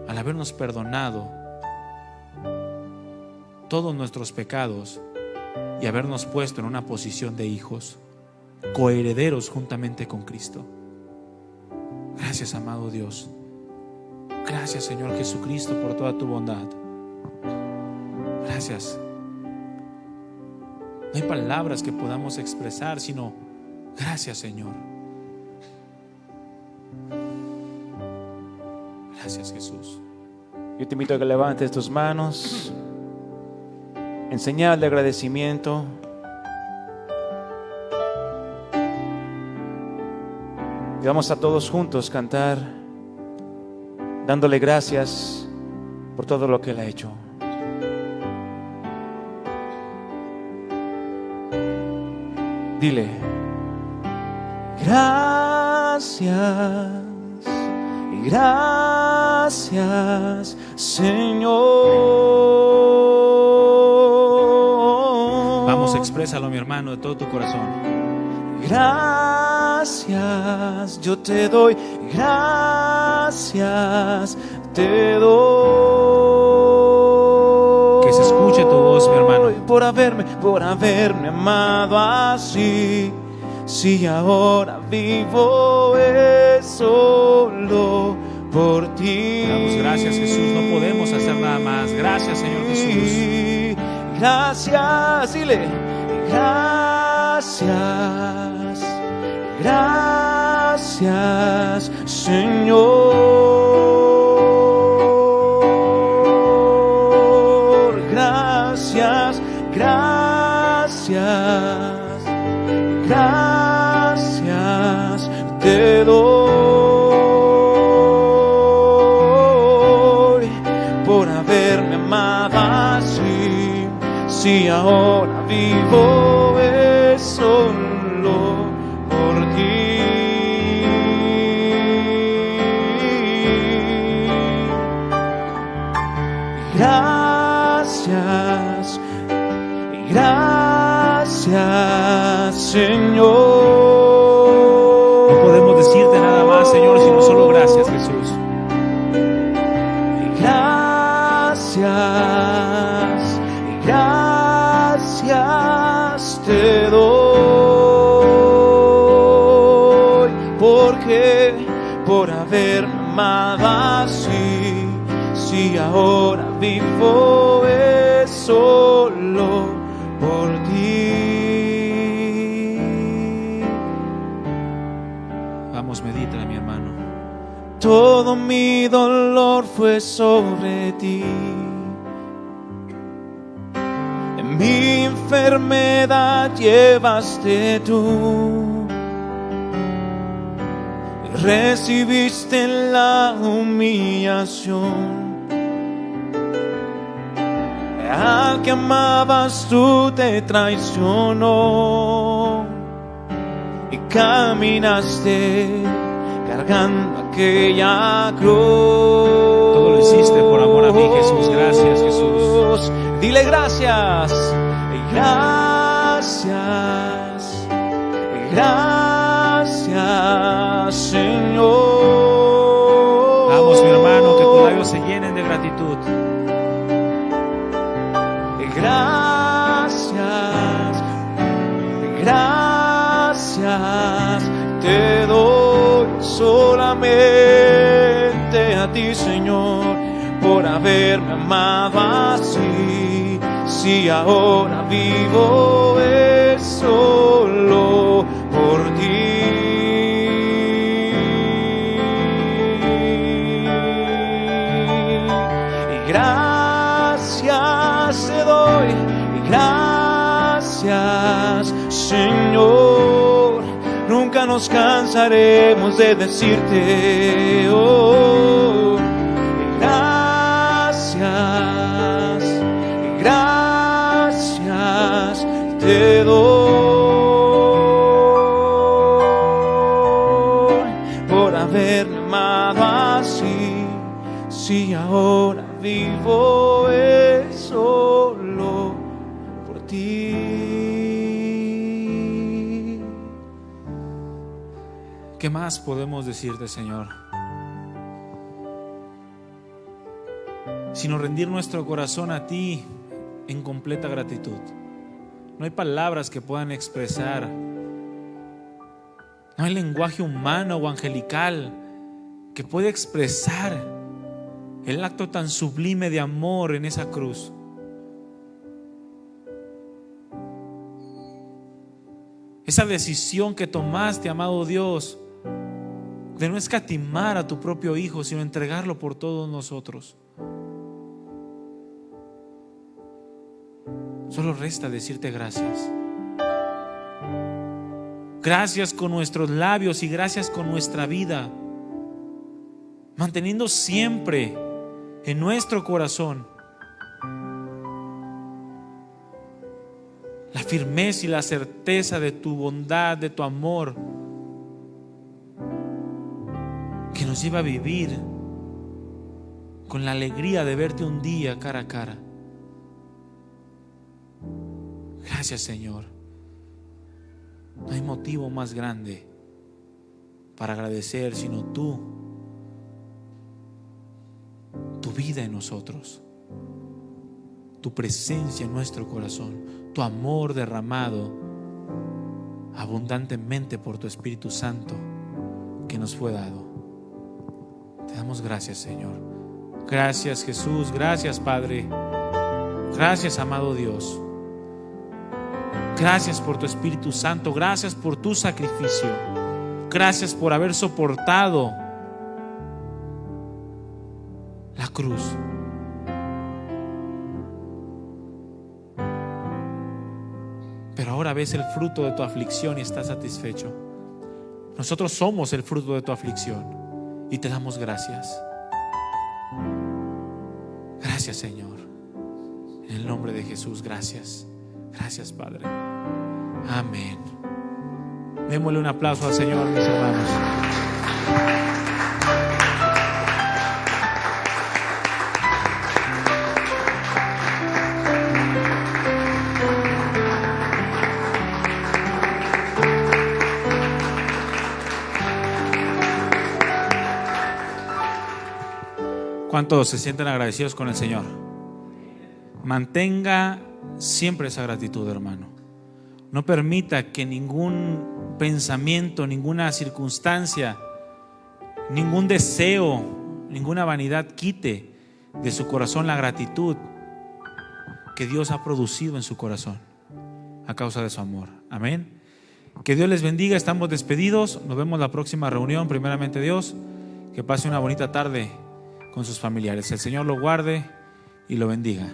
al habernos perdonado todos nuestros pecados y habernos puesto en una posición de hijos, coherederos juntamente con Cristo. Gracias, amado Dios. Gracias, Señor Jesucristo, por toda tu bondad. Gracias. No hay palabras que podamos expresar, sino gracias, Señor. Gracias, Jesús. Yo te invito a que levantes tus manos en señal de agradecimiento Y vamos a todos juntos cantar, dándole gracias por todo lo que Él ha hecho. Dile: gracias, gracias, Señor. Vamos, exprésalo, mi hermano, de todo tu corazón. Gracias, yo te doy gracias, te doy. Que se escuche tu voz, mi hermano. Por haberme amado así. Si ahora vivo es solo por ti. Damos gracias, Jesús. No podemos hacer nada más. Gracias, Señor Jesús. Gracias, dile. Gracias, gracias, Señor. Gracias, gracias, gracias te doy por haberme amado así. Si ahora vivo es solo por ti. Gracias, gracias, Señor. No podemos decirte nada más, Señor, sino solo gracias, Jesús. Gracias, gracias te doy, porque por haberme amado así, si ahora vivo es solo por ti. Vamos, medita, mi hermano. Todo mi dolor fue sobre ti. En mi enfermedad llevaste tú. Recibiste la humillación. Al que amabas tú te traicionó. Y caminaste cargando aquella cruz. Todo lo hiciste por amor a mí, Jesús. Gracias, Jesús. Dile gracias. Gracias. Gracias, Señor. Vamos, mi hermano, que tus labios se llenen de gratitud. Gracias. Gracias te doy solamente a ti, Señor, por haberme amado así. Si ahora vivo es solo por ti. Y gracias te doy, y gracias, Señor. Nunca nos cansaremos de decirte, oh, gracias, gracias te doy por haberme amado así. Si ahora vivo es solo por ti. ¿Qué más podemos decirte, Señor? Sino rendir nuestro corazón a ti en completa gratitud. No hay palabras que puedan expresar. No hay lenguaje humano o angelical que pueda expresar el acto tan sublime de amor en esa cruz. Esa decisión que tomaste, amado Dios, de no escatimar a tu propio Hijo, sino entregarlo por todos nosotros. Solo resta decirte gracias. Gracias con nuestros labios y gracias con nuestra vida, manteniendo siempre en nuestro corazón la firmeza y la certeza de tu bondad, de tu amor, que nos lleva a vivir con la alegría de verte un día cara a cara. Gracias, Señor. No hay motivo más grande para agradecer sino tu vida en nosotros, tu presencia en nuestro corazón, tu amor derramado abundantemente por tu Espíritu Santo que nos fue dado. Te damos gracias, Señor. Gracias, Jesús. Gracias, Padre. Gracias, amado Dios. Gracias por tu Espíritu Santo. Gracias por tu sacrificio. Gracias por haber soportado la cruz. Pero ahora ves el fruto de tu aflicción y estás satisfecho. Nosotros somos el fruto de tu aflicción y te damos gracias. Gracias, Señor. En el nombre de Jesús, gracias. Gracias, Padre. Amén. Démosle un aplauso al Señor, mis hermanos. ¿Cuántos se sienten agradecidos con el Señor? Mantenga siempre esa gratitud, hermano. No permita que ningún pensamiento, ninguna circunstancia, ningún deseo, ninguna vanidad quite de su corazón la gratitud que Dios ha producido en su corazón a causa de su amor. Amén. Que Dios les bendiga. Estamos despedidos. Nos vemos la próxima reunión, primeramente Dios. Que pase una bonita tarde con sus familiares. El Señor lo guarde y lo bendiga.